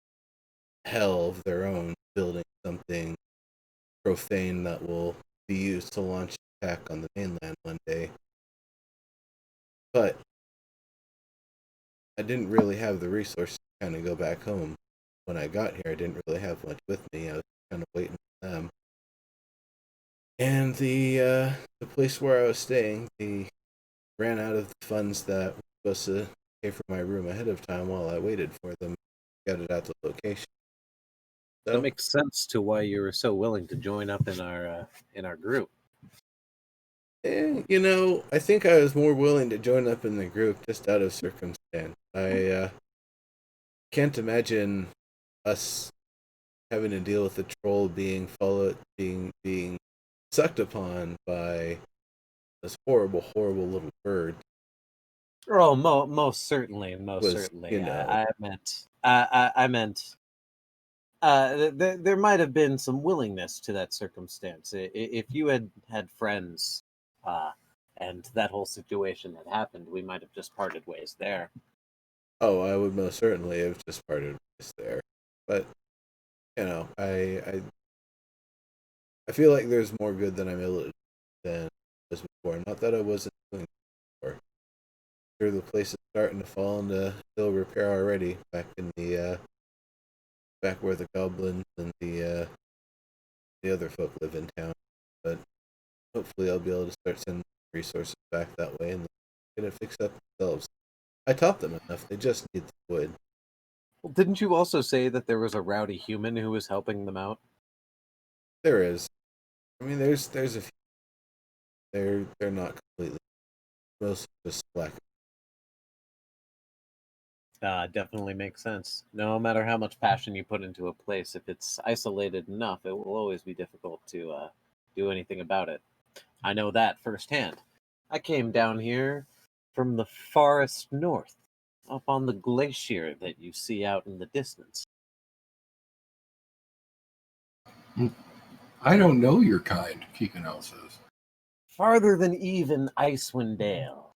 hell of their own, building something profane that will be used to launch an attack on the mainland one day. But I didn't really have the resources to kind of go back home. When I got here, I didn't really have much with me. I was kind of waiting for them. And the place where I was staying, they ran out of the funds that were supposed to pay for my room ahead of time while I waited for them to get it at the location. So, That makes sense to why you were so willing to join up in our group. I think I was more willing to join up in the group just out of circumstance. I can't imagine us having to deal with the troll being being sucked upon by this horrible little bird. Oh, most certainly, most Was, certainly. I meant. There might have been some willingness to that circumstance. If you had friends, and that whole situation had happened, we might have just parted ways there. Oh, I would most certainly have just parted ways there. But I feel like there's more good that I'm able to do than was before. Not that I wasn't doing before. Sure, the place is starting to fall into ill repair already. Back where the goblins and the other folk live in town. But hopefully, I'll be able to start sending resources back that way and get it fixed up themselves. I taught them enough. They just need the wood. Well, didn't you also say that there was a rowdy human who was helping them out? There is. I mean, there's a few. They're not completely. Most just black. Definitely makes sense. No matter how much passion you put into a place, if it's isolated enough, it will always be difficult to do anything about it. I know that firsthand. I came down here from the farthest north, up on the glacier that you see out in the distance. I don't know your kind, Keeganel says. Farther than even Icewind Dale.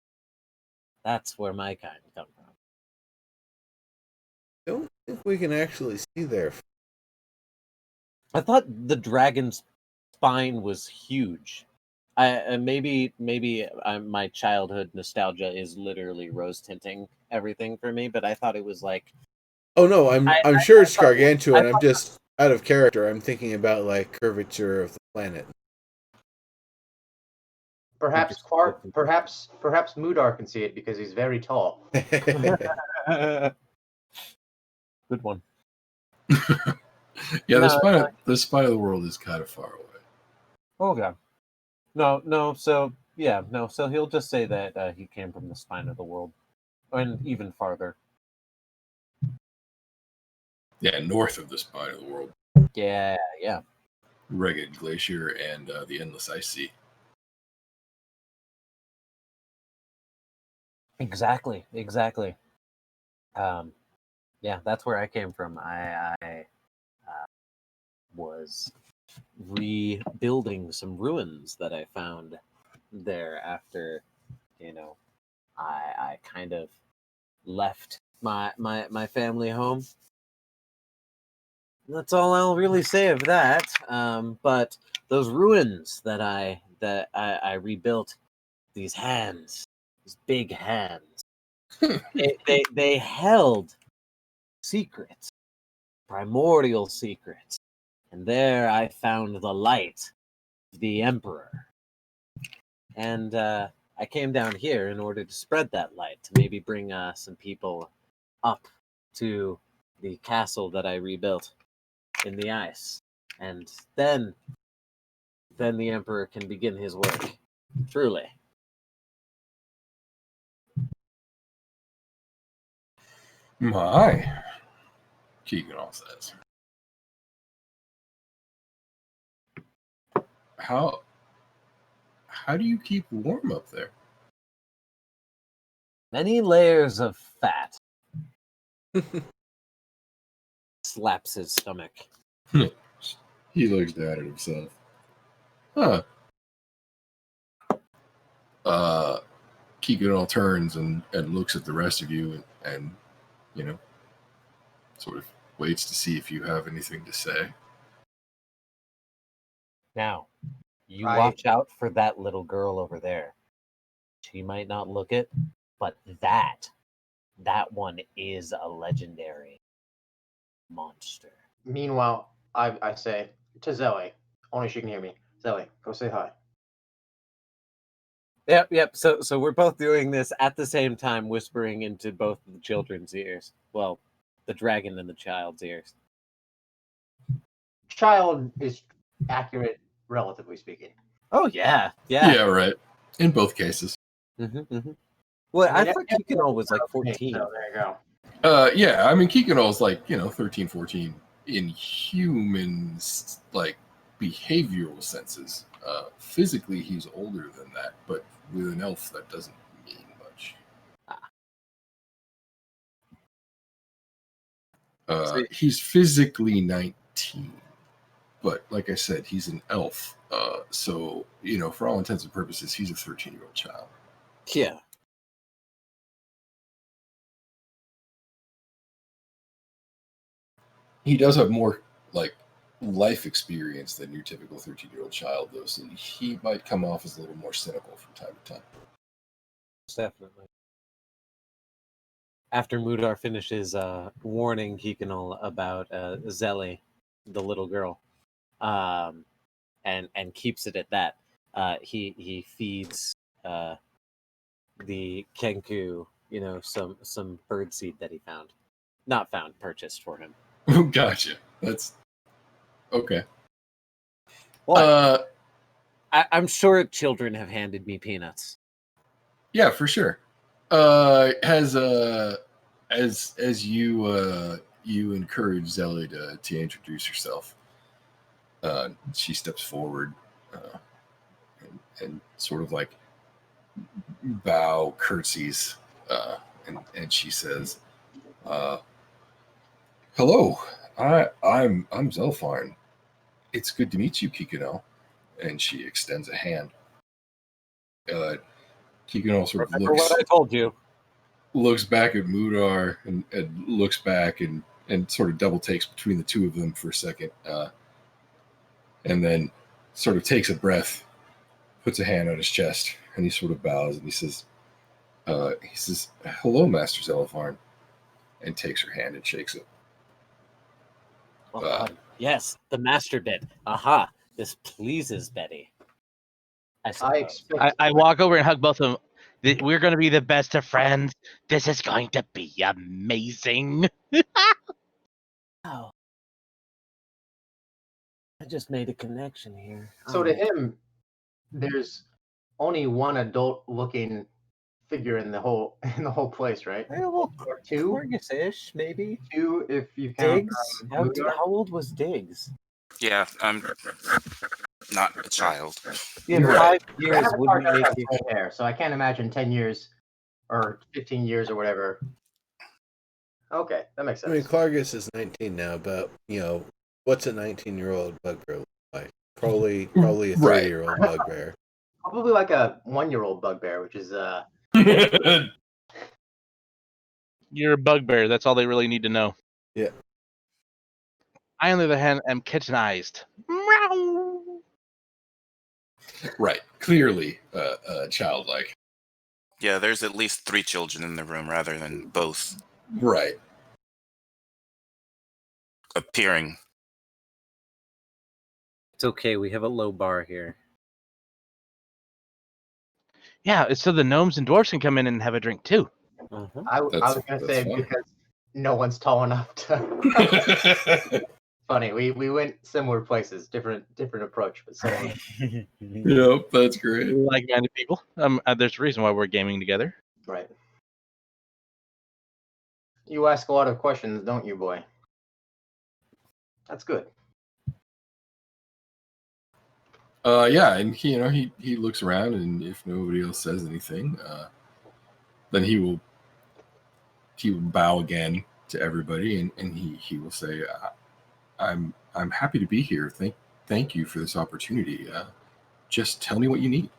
That's where my kind come from. Don't think we can actually see there. I thought the dragon's spine was huge. Maybe my childhood nostalgia is literally rose tinting everything for me, but I thought it was like Oh no, I'm sure it's gargantuan. I I'm just out of character. I'm thinking about like curvature of the planet. Perhaps Mudar can see it because he's very tall. good one. Yeah, No, the spine of the world is kind of far away. Okay. No. So yeah, no. So he'll just say that he came from the spine of the world, and even farther. Yeah, north of the spine of the world. Yeah. Rugged glacier and the endless ice sea. Exactly. Yeah, that's where I came from. I was rebuilding some ruins that I found there after, you know, I kind of left my family home. That's all I'll really say of that. But those ruins that I rebuilt, these hands, these big hands, they held secrets, primordial secrets, and there I found the light of the Emperor. And I came down here in order to spread that light, to maybe bring some people up to the castle that I rebuilt in the ice, and then the Emperor can begin his work. Truly. My, Keeganel says. How do you keep warm up there? Many layers of fat. Slaps his stomach. He looks down at himself. Huh. Keeganel turns and looks at the rest of you and sort of waits to see if you have anything to say. Now, you I- watch out for that little girl over there. She might not look it, but that one is a legendary monster. Meanwhile, I say to Zoe, only she can hear me. Zoe, go say hi. Yep. So we're both doing this at the same time, whispering into both the children's ears. Well, the dragon and the child's ears. Child is accurate, relatively speaking. Oh yeah. Yeah, right. In both cases. Mm-hmm. Well, I thought Kikino was like 14. So there you go. Yeah, I mean, Keeganel's like, 13, 14 in humans, like, behavioral senses. Physically, he's older than that, but with an elf, that doesn't mean much. He's physically 19, but like I said, he's an elf. So, for all intents and purposes, he's a 13-year-old child. Yeah. He does have more, like, life experience than your typical 13-year-old child, though, so he might come off as a little more cynical from time to time. Definitely. After Mudar finishes warning Kikanol about Zeli, the little girl, and keeps it at that, he feeds the Kenku, some bird seed that he found. Not found, purchased for him. Gotcha. That's okay. What? I'm sure children have handed me peanuts. Yeah, for sure. Has as you encourage Zelly to introduce herself, she steps forward and sort of like curtsies, and she says, "Hello, I'm Zelfarn. It's good to meet you, Kikino." And she extends a hand. Kikino sort of Remember what I told you. looks back at Mudar and looks back and sort of double takes between the two of them for a second, and then sort of takes a breath, puts a hand on his chest, and he sort of bows and he says, "Hello, Master Zelfarn," and takes her hand and shakes it. Well done. Yes, the master bit. Aha! This pleases Betty. I I suppose. expect I walk over and hug both of them. We're going to be the best of friends. This is going to be amazing. Wow. I just made a connection here. so. To him, there's only one adult-looking figure in the whole place, right? Well, Or two, Corgus-ish, maybe. two if you count Diggs. Mudar. How old was Diggs? Yeah, I'm not a child. In Right. 5 years, Avatar wouldn't does make have you. gray hair, so I can't imagine 10 years or 15 years or whatever. Okay, that makes I mean, sense. Clargus is 19 now, but what's a 19-year-old bugbear look like? Probably a Right. 30-year-old bugbear. Probably like a 1-year-old bugbear, which is You're a bugbear. That's all they really need to know. Yeah. I, on the other hand, am kitchenized. Meow. Right. Clearly, childlike. Yeah, there's at least 3 children in the room rather than both Right. appearing. It's okay. We have a low bar here. Yeah, it's so the gnomes and dwarves can come in and have a drink too. Uh-huh. I was That's going to say fine. because no one's tall enough to. Funny, we went similar places, different approach, but similar. Yep, that's great. Like-minded people. There's a reason why we're gaming together. Right. You ask a lot of questions, don't you, boy? That's good. Yeah, and he looks around, and if nobody else says anything, then he will bow again to everybody, and he will say, I'm happy to be here. Thank you for this opportunity. Just tell me what you need."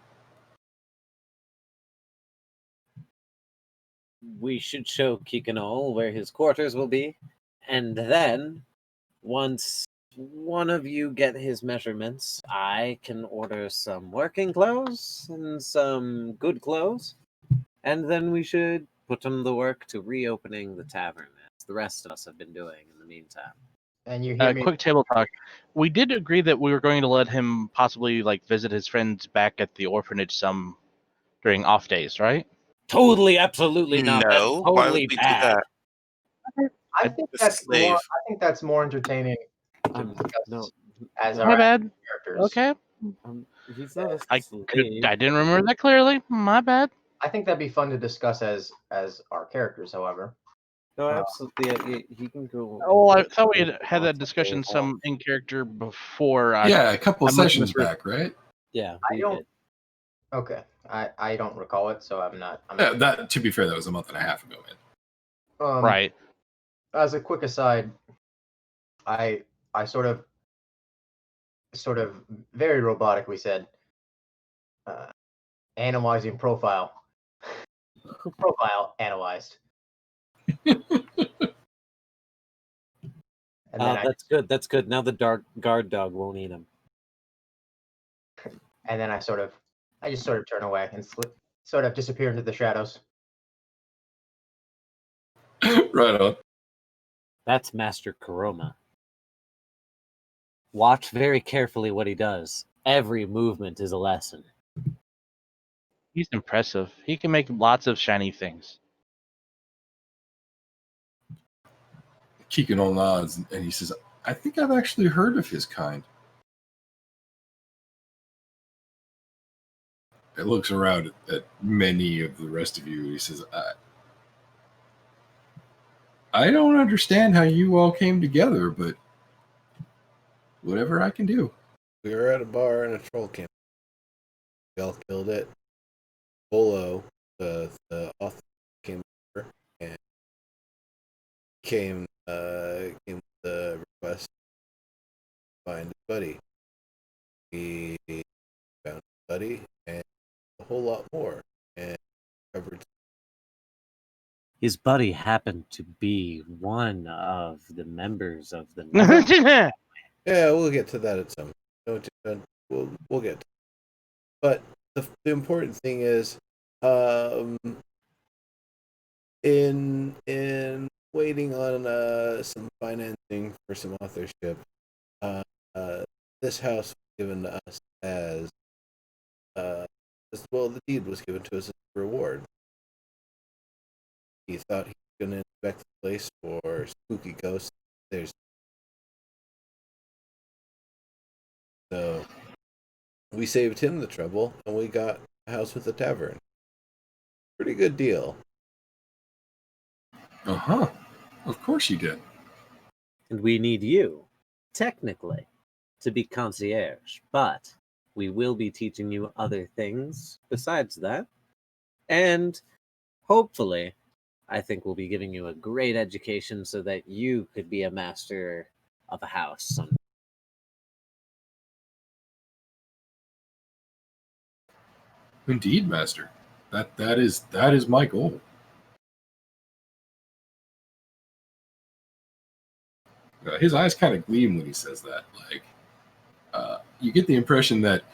We should show Kikanol where his quarters will be, and then once one of you get his measurements, I can order some working clothes and some good clothes, and then we should put them to work to reopening the tavern, as the rest of us have been doing in the meantime. And you hear me. Quick table talk. We did agree that we were going to let him possibly visit his friends back at the orphanage some during off days, right? Totally, absolutely not. That's No, why would totally we bad. do that? I think Just a that's more. slave. I think that's more entertaining to discuss No, as no. our My bad. characters. Okay. He's not a I slave. didn't remember that clearly. My bad. I think that'd be fun to discuss as our characters. However, No, absolutely. Yeah, he can go. Oh, I thought we had that discussion some in character before. Yeah, a couple of I'm looking sessions through- back, right? Yeah, I we don't. did. Okay, I don't recall it, so I'm not. That, to be fair, that was a month and a half ago, man. Right. As a quick aside, I sort of very robotically said, analyzing profile analyzed. And then That's good. That's good. Now the dark guard dog won't eat him. and then I just sort of turn away and sort of disappear into the shadows. Right on. That's Master Kuroma. Watch very carefully what he does. Every movement is a lesson. He's impressive. He can make lots of shiny things. Kikino nods, and he says, "I think I've actually heard of his kind." It looks around at many of the rest of you. He says, I don't understand how you all came together, but whatever I can do. We were at a bar in a troll camp. We all killed it. Bolo, the author, came over and came with the request to find a buddy. We found a buddy and a whole lot more, and covered. His buddy happened to be one of the members of the Netherlands. Yeah, we'll get to that at some. We'll get. But the important thing is, in waiting on some financing for some authorship, this house was given to us as well. The deed was given to us as a reward. He thought he was going to inspect the place for spooky ghosts. So we saved him the trouble, and we got a house with a tavern. Pretty good deal. Uh-huh. Of course you did. And we need you, technically, to be concierge, but we will be teaching you other things besides that. And hopefully, I think we'll be giving you a great education so that you could be a master of a house someday. Indeed, Master. That is my goal. His eyes kind of gleam when he says that. Like, you get the impression that,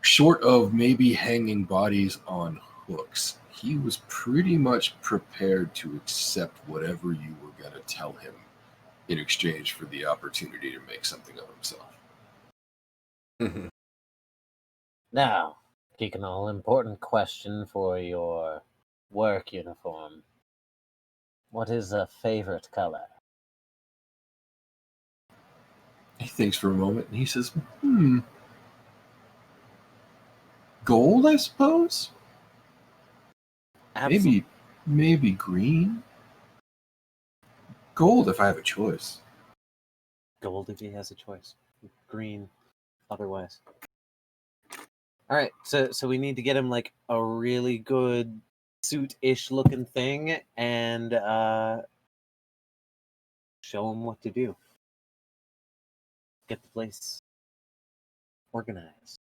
short of maybe hanging bodies on hooks, he was pretty much prepared to accept whatever you were going to tell him in exchange for the opportunity to make something of himself. Now, an all-important question for your work uniform. What is a favorite color? He thinks for a moment and he says, gold, I suppose? Maybe green? Gold if I have a choice. Gold if he has a choice. Green otherwise. All right, so we need to get him like a really good suit-ish looking thing and show him what to do. Get the place organized.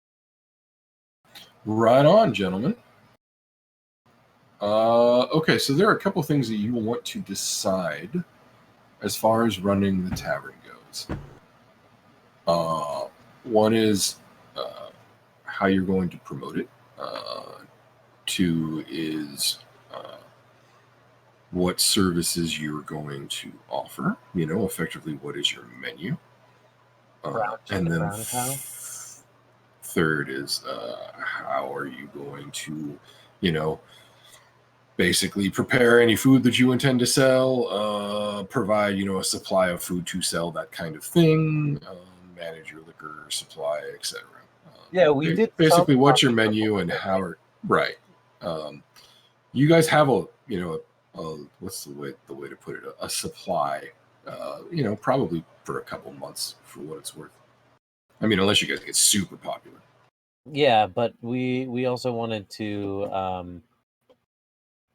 Right on, gentlemen. Okay, so there are a couple things that you will want to decide as far as running the tavern goes. One is how you're going to promote it. Two is what services you're going to offer. Effectively, what is your menu? And then third is how are you going to, basically prepare any food that you intend to sell, provide, a supply of food to sell, that kind of thing, manage your liquor supply, etc. Yeah, we did basically what's your menu and how right. You guys have a what's the way to put it, a supply, probably for a couple months for what it's worth. I mean, unless you guys get super popular. Yeah, but we also wanted to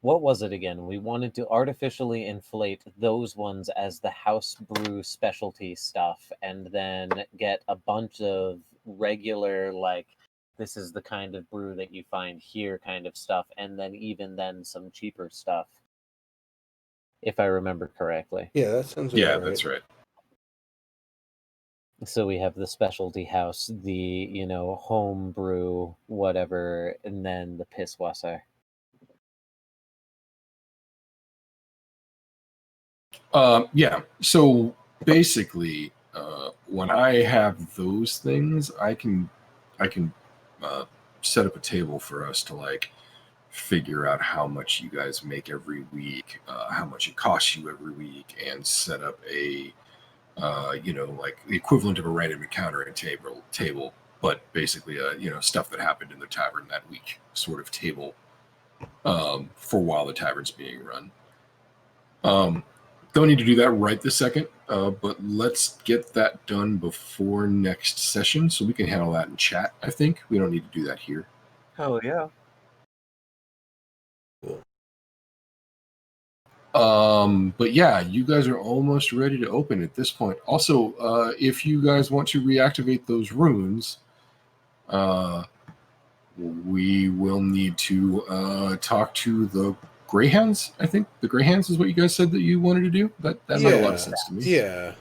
what was it again? We wanted to artificially inflate those ones as the house brew specialty stuff, and then get a bunch of regular, like, this is the kind of brew that you find here kind of stuff, and then even then some cheaper stuff, if I remember correctly. Yeah, that sounds Yeah, right. that's right. So we have the specialty house, the, home brew, whatever, and then the Pisswasser. Yeah. So basically, when I have those things, I can set up a table for us to like figure out how much you guys make every week, how much it costs you every week, and set up a like the equivalent of a random encounter and table, but basically stuff that happened in the tavern that week sort of table for while the tavern's being run. Don't need to do that right this second, but let's get that done before next session so we can handle that in chat. I think we don't need to do that here. Oh yeah. Cool. But yeah, you guys are almost ready to open at this point. Also, if you guys want to reactivate those runes, we will need to talk to the Greyhounds. I think the Greyhounds is what you guys said that you wanted to do. That made a lot of sense to me. Yeah.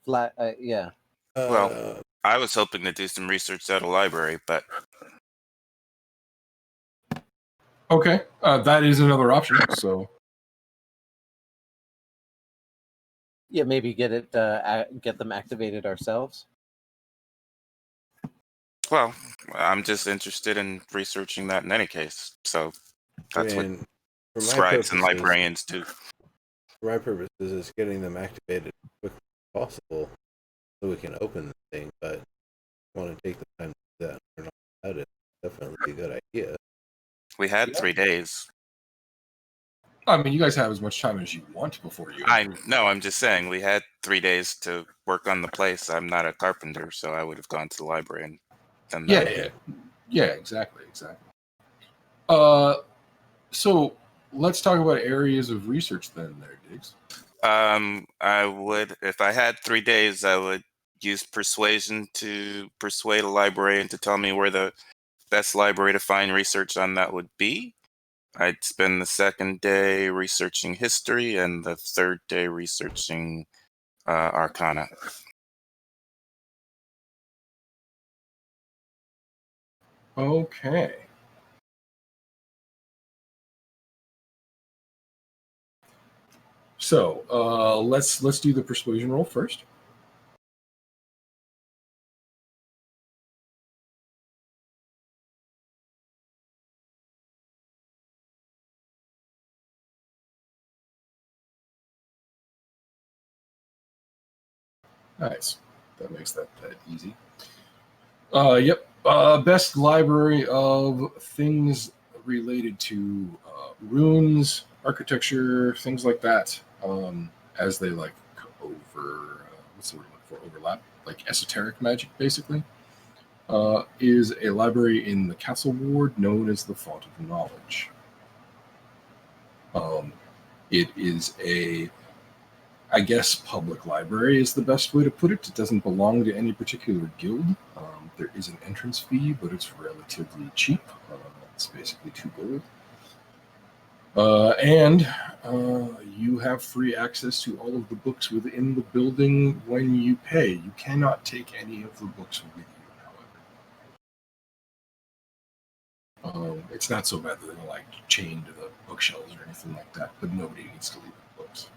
Flat. Yeah. Well, I was hoping to do some research at a library, but Okay, that is another option. So Yeah, maybe get it. Get them activated ourselves. well, I'm just interested in researching that in any case. So that's what and for my scribes and purposes, librarians do. for my purposes, is getting them activated as quickly as possible so we can open the thing. But if you want to take the time to do that, or not about it, definitely a good idea. We had Yeah. 3 days. I mean, you guys have as much time as you want before you. I know. I'm just saying we had 3 days to work on the place. I'm not a carpenter, so I would have gone to the library and done that. Yeah, exactly. So let's talk about areas of research then, there, Diggs. I would, if I had 3 days, I would use persuasion to persuade a librarian to tell me where the best library to find research on that would be. I'd spend the second day researching history and the third day researching arcana. Okay. So let's do the persuasion roll first. Nice. That makes that easy. Yep. Best library of things related to runes, architecture, things like that. As they like what's the word I'm looking for? Overlap, like esoteric magic, basically. Is a library in the Castle Ward known as the Font of Knowledge. It is I guess public library is the best way to put it. It doesn't belong to any particular guild. There is an entrance fee, but it's relatively cheap. It's basically 2 gold. And you have free access to all of the books within the building when you pay. You cannot take any of the books with you, however. It's not so bad that they're like chained to the bookshelves or anything like that, but nobody needs to leave the books.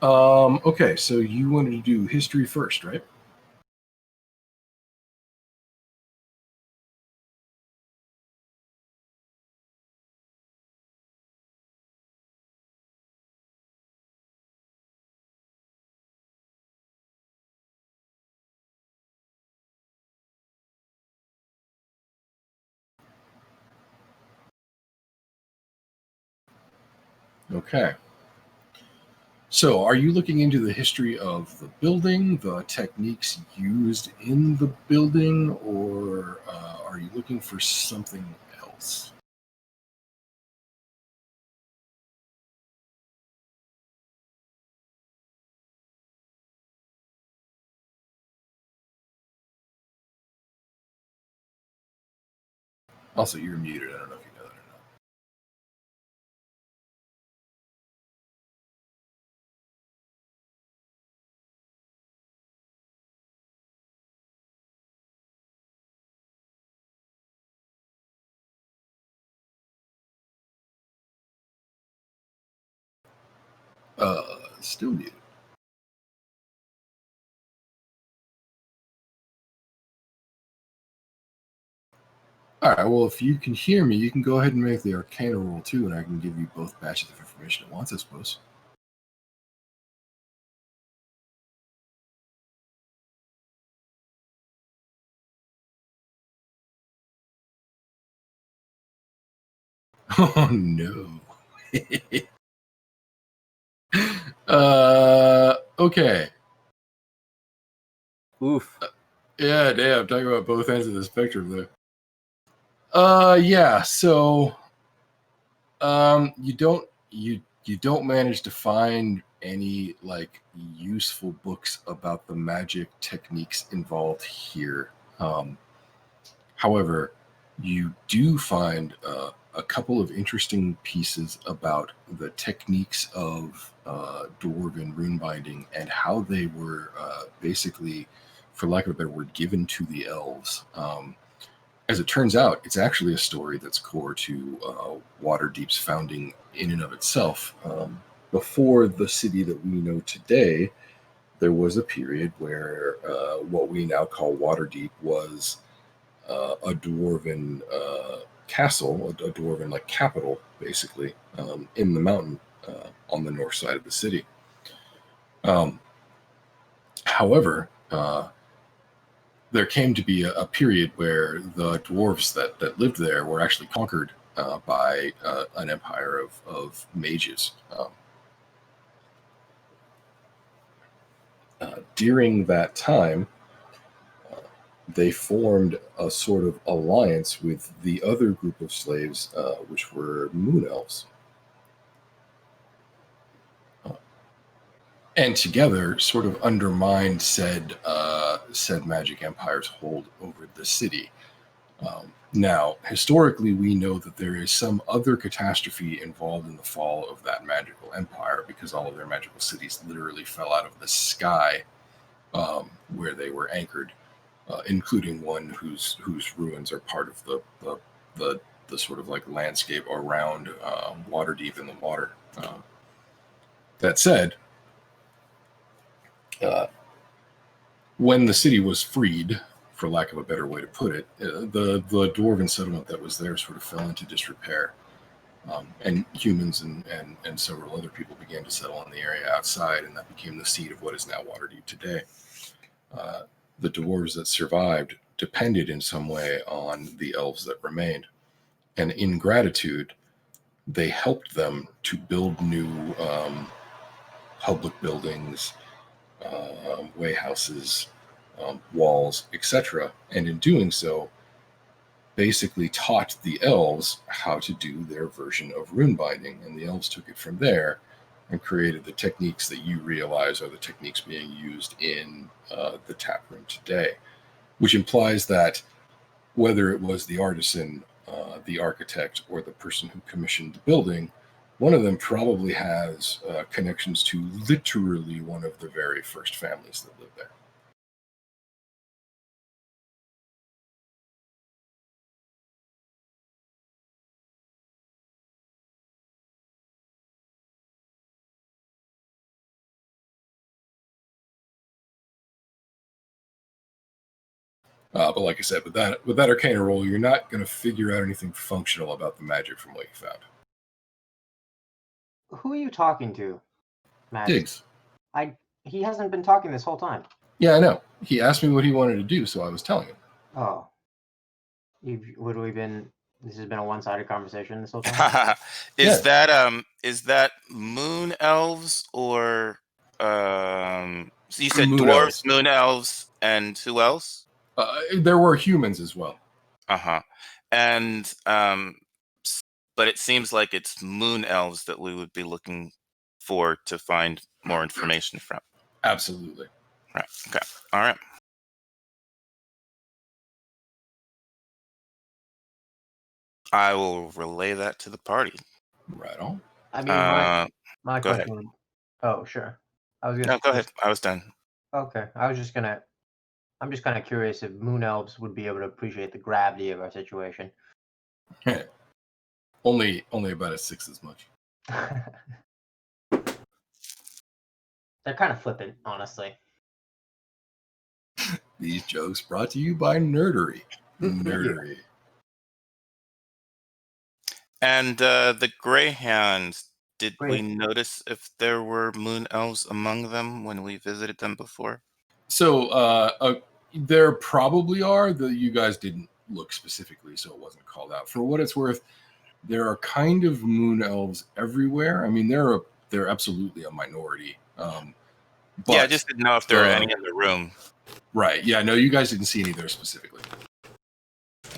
Okay, so you wanted to do history first, right? Okay. So, are you looking into the history of the building, the techniques used in the building, or are you looking for something else? Also, you're muted. I don't know if you know that or not. Still muted. All right. Well, if you can hear me, you can go ahead and make the Arcana roll too, and I can give you both batches of information at once, I suppose. Oh no. Okay. Oof. Yeah, damn. Talking about both ends of the spectrum there. Yeah. So, you don't manage to find any like useful books about the magic techniques involved here. However, you do find a couple of interesting pieces about the techniques of dwarven rune binding and how they were basically, for lack of a better word, given to the elves. As it turns out, it's actually a story that's core to Waterdeep's founding in and of itself. Before the city that we know today, there was a period where what we now call Waterdeep was a dwarven castle, a dwarven like capital, basically, in the mountain on the north side of the city. However, there came to be a period where the dwarves that lived there were actually conquered by an empire of mages. During that time, they formed a sort of alliance with the other group of slaves, which were moon elves. And together, sort of undermined said magic empire's hold over the city. Now, historically, we know that there is some other catastrophe involved in the fall of that magical empire because all of their magical cities literally fell out of the sky where they were anchored, including one whose ruins are part of the sort of like landscape around Waterdeep in the water. That said, when the city was freed, for lack of a better way to put it, the dwarven settlement that was there sort of fell into disrepair. And humans and several other people began to settle in the area outside, and that became the seat of what is now Waterdeep today. The dwarves that survived depended in some way on the elves that remained. And in gratitude, they helped them to build new public buildings, wayhouses, walls, etc. And in doing so, basically taught the elves how to do their version of rune binding. And the elves took it from there and created the techniques that you realize are the techniques being used in the tap room today, which implies that whether it was the artisan, the architect, or the person who commissioned the building, one of them probably has connections to literally one of the very first families that lived there. But like I said, with that arcana roll, you're not going to figure out anything functional about the magic from what you found. Who are you talking to, Max? Diggs. He hasn't been talking this whole time. Yeah, I know. He asked me what he wanted to do, so I was telling him. Oh. This has been a one-sided conversation this whole time? Is that moon elves or so you said Moon dwarves, elves. moon elves, and who else? There were humans as well. Uh-huh. And but it seems like it's moon elves that we would be looking for to find more information from. Absolutely. Right. Okay. All right. I will relay that to the party. Right on. I mean, my go ahead. question. Oh, sure. No, go ahead. I was done. Okay, I'm just kind of curious if moon elves would be able to appreciate the gravity of our situation. Only about a sixth as much. They're kind of flippant, honestly. These jokes brought to you by Nerdery. Nerdery. And the Greyhounds, did we notice if there were moon elves among them when we visited them before? So there probably are. You guys didn't look specifically, so it wasn't called out. For what it's worth, There are kind of moon elves everywhere. I mean, they're absolutely a minority. Yeah, I But just didn't know if there were any in the room. right, yeah, no, you guys didn't see any there specifically.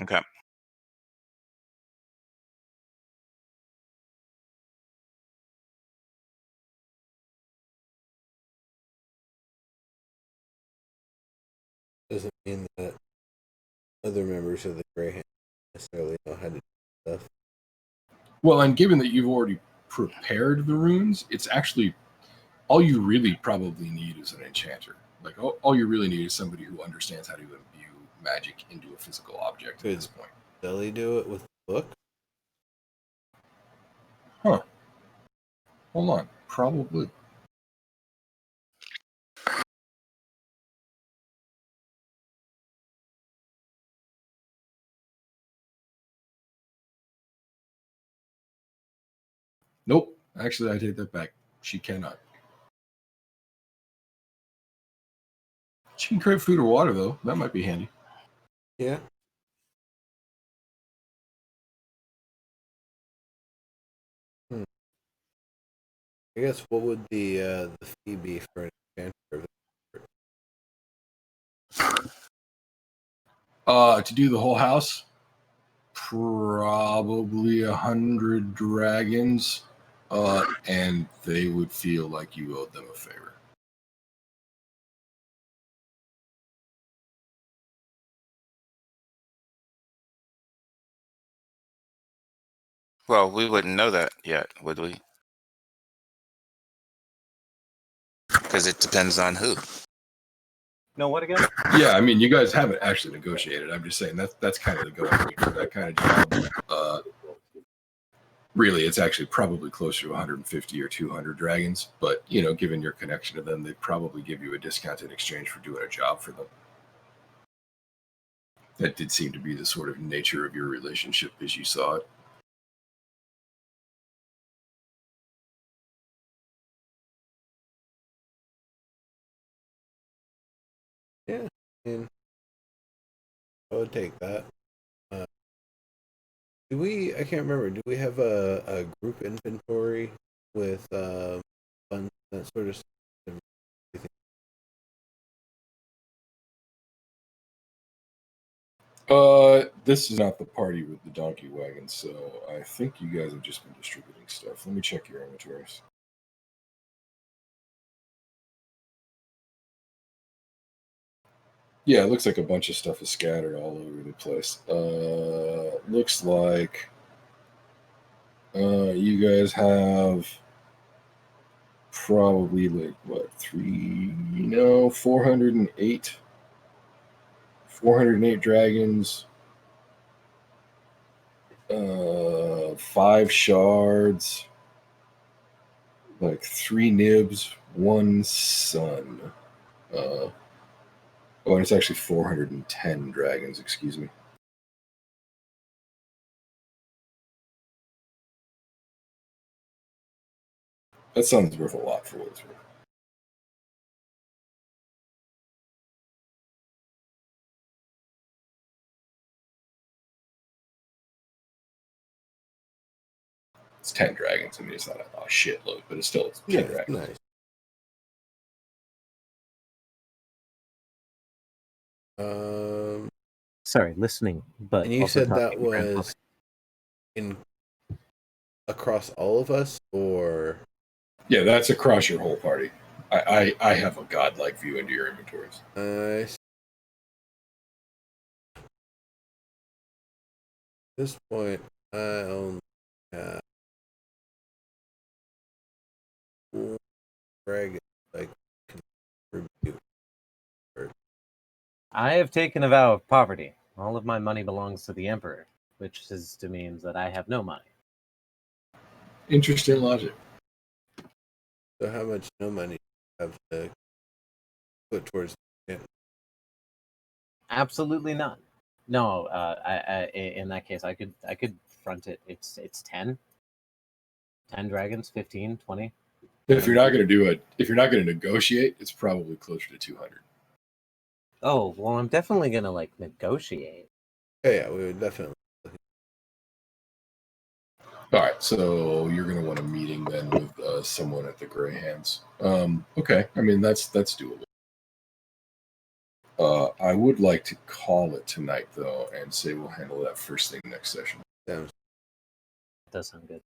Okay. Doesn't mean that other members of the Greyhound necessarily know how to do stuff. Well, and given that you've already prepared the runes, it's actually all you really probably need is an enchanter. Like all you really need is somebody who understands how to imbue magic into a physical object at this point. Billy do it with the book? Huh. Hold on. Probably. Nope. Actually, I take that back. She cannot. She can create food or water, though. That might be handy. Yeah. I guess what would the fee be for an enchanter? To do the whole house, probably 100 dragons, and they would feel like you owed them a favor. Well, we wouldn't know that yet, would we? Because it depends on who. No, what again? Yeah, I mean, you guys haven't actually negotiated. I'm just saying that's kind of the going rate for that kind of job. Really, it's actually probably closer to 150 or 200 dragons. But, given your connection to them, they'd probably give you a discount in exchange for doing a job for them. That did seem to be the sort of nature of your relationship as you saw it. Yeah, I mean, I would take that. I can't remember, do we have a group inventory with funds, that sort of stuff? This is not the party with the donkey wagon, so I think you guys have just been distributing stuff. Let me check your inventories. Yeah, it looks like a bunch of stuff is scattered all over the place. Looks like you guys have probably 408 dragons, 5 shards, like 3 nibs, 1 sun. And it's actually 410 dragons, excuse me. That sounds worth a lot for what it's worth. It's 10 dragons. I mean, it's not a shitload, but it's 10 dragons. Nice. Sorry, listening, but And you also said that talking to Grandpa. was across all of us, or Yeah, that's across your whole party. I have a godlike view into your inventories. at this point I only have 4 dragons I can contribute. I have taken a vow of poverty. All of my money belongs to the Emperor, which means that I have no money. Interesting logic. So how much no money do you have to put towards it? Absolutely none. No, in that case, I could front it. It's 10 dragons, 15, 20. If you're not going to negotiate, it's probably closer to 200. Oh, well, I'm definitely going to negotiate. Oh yeah, we would definitely. All right, so you're going to want a meeting then with someone at the Gray Hands. Okay, I mean that's doable. I would like to call it tonight though, and say we'll handle that first thing next session. Sounds Does sound good.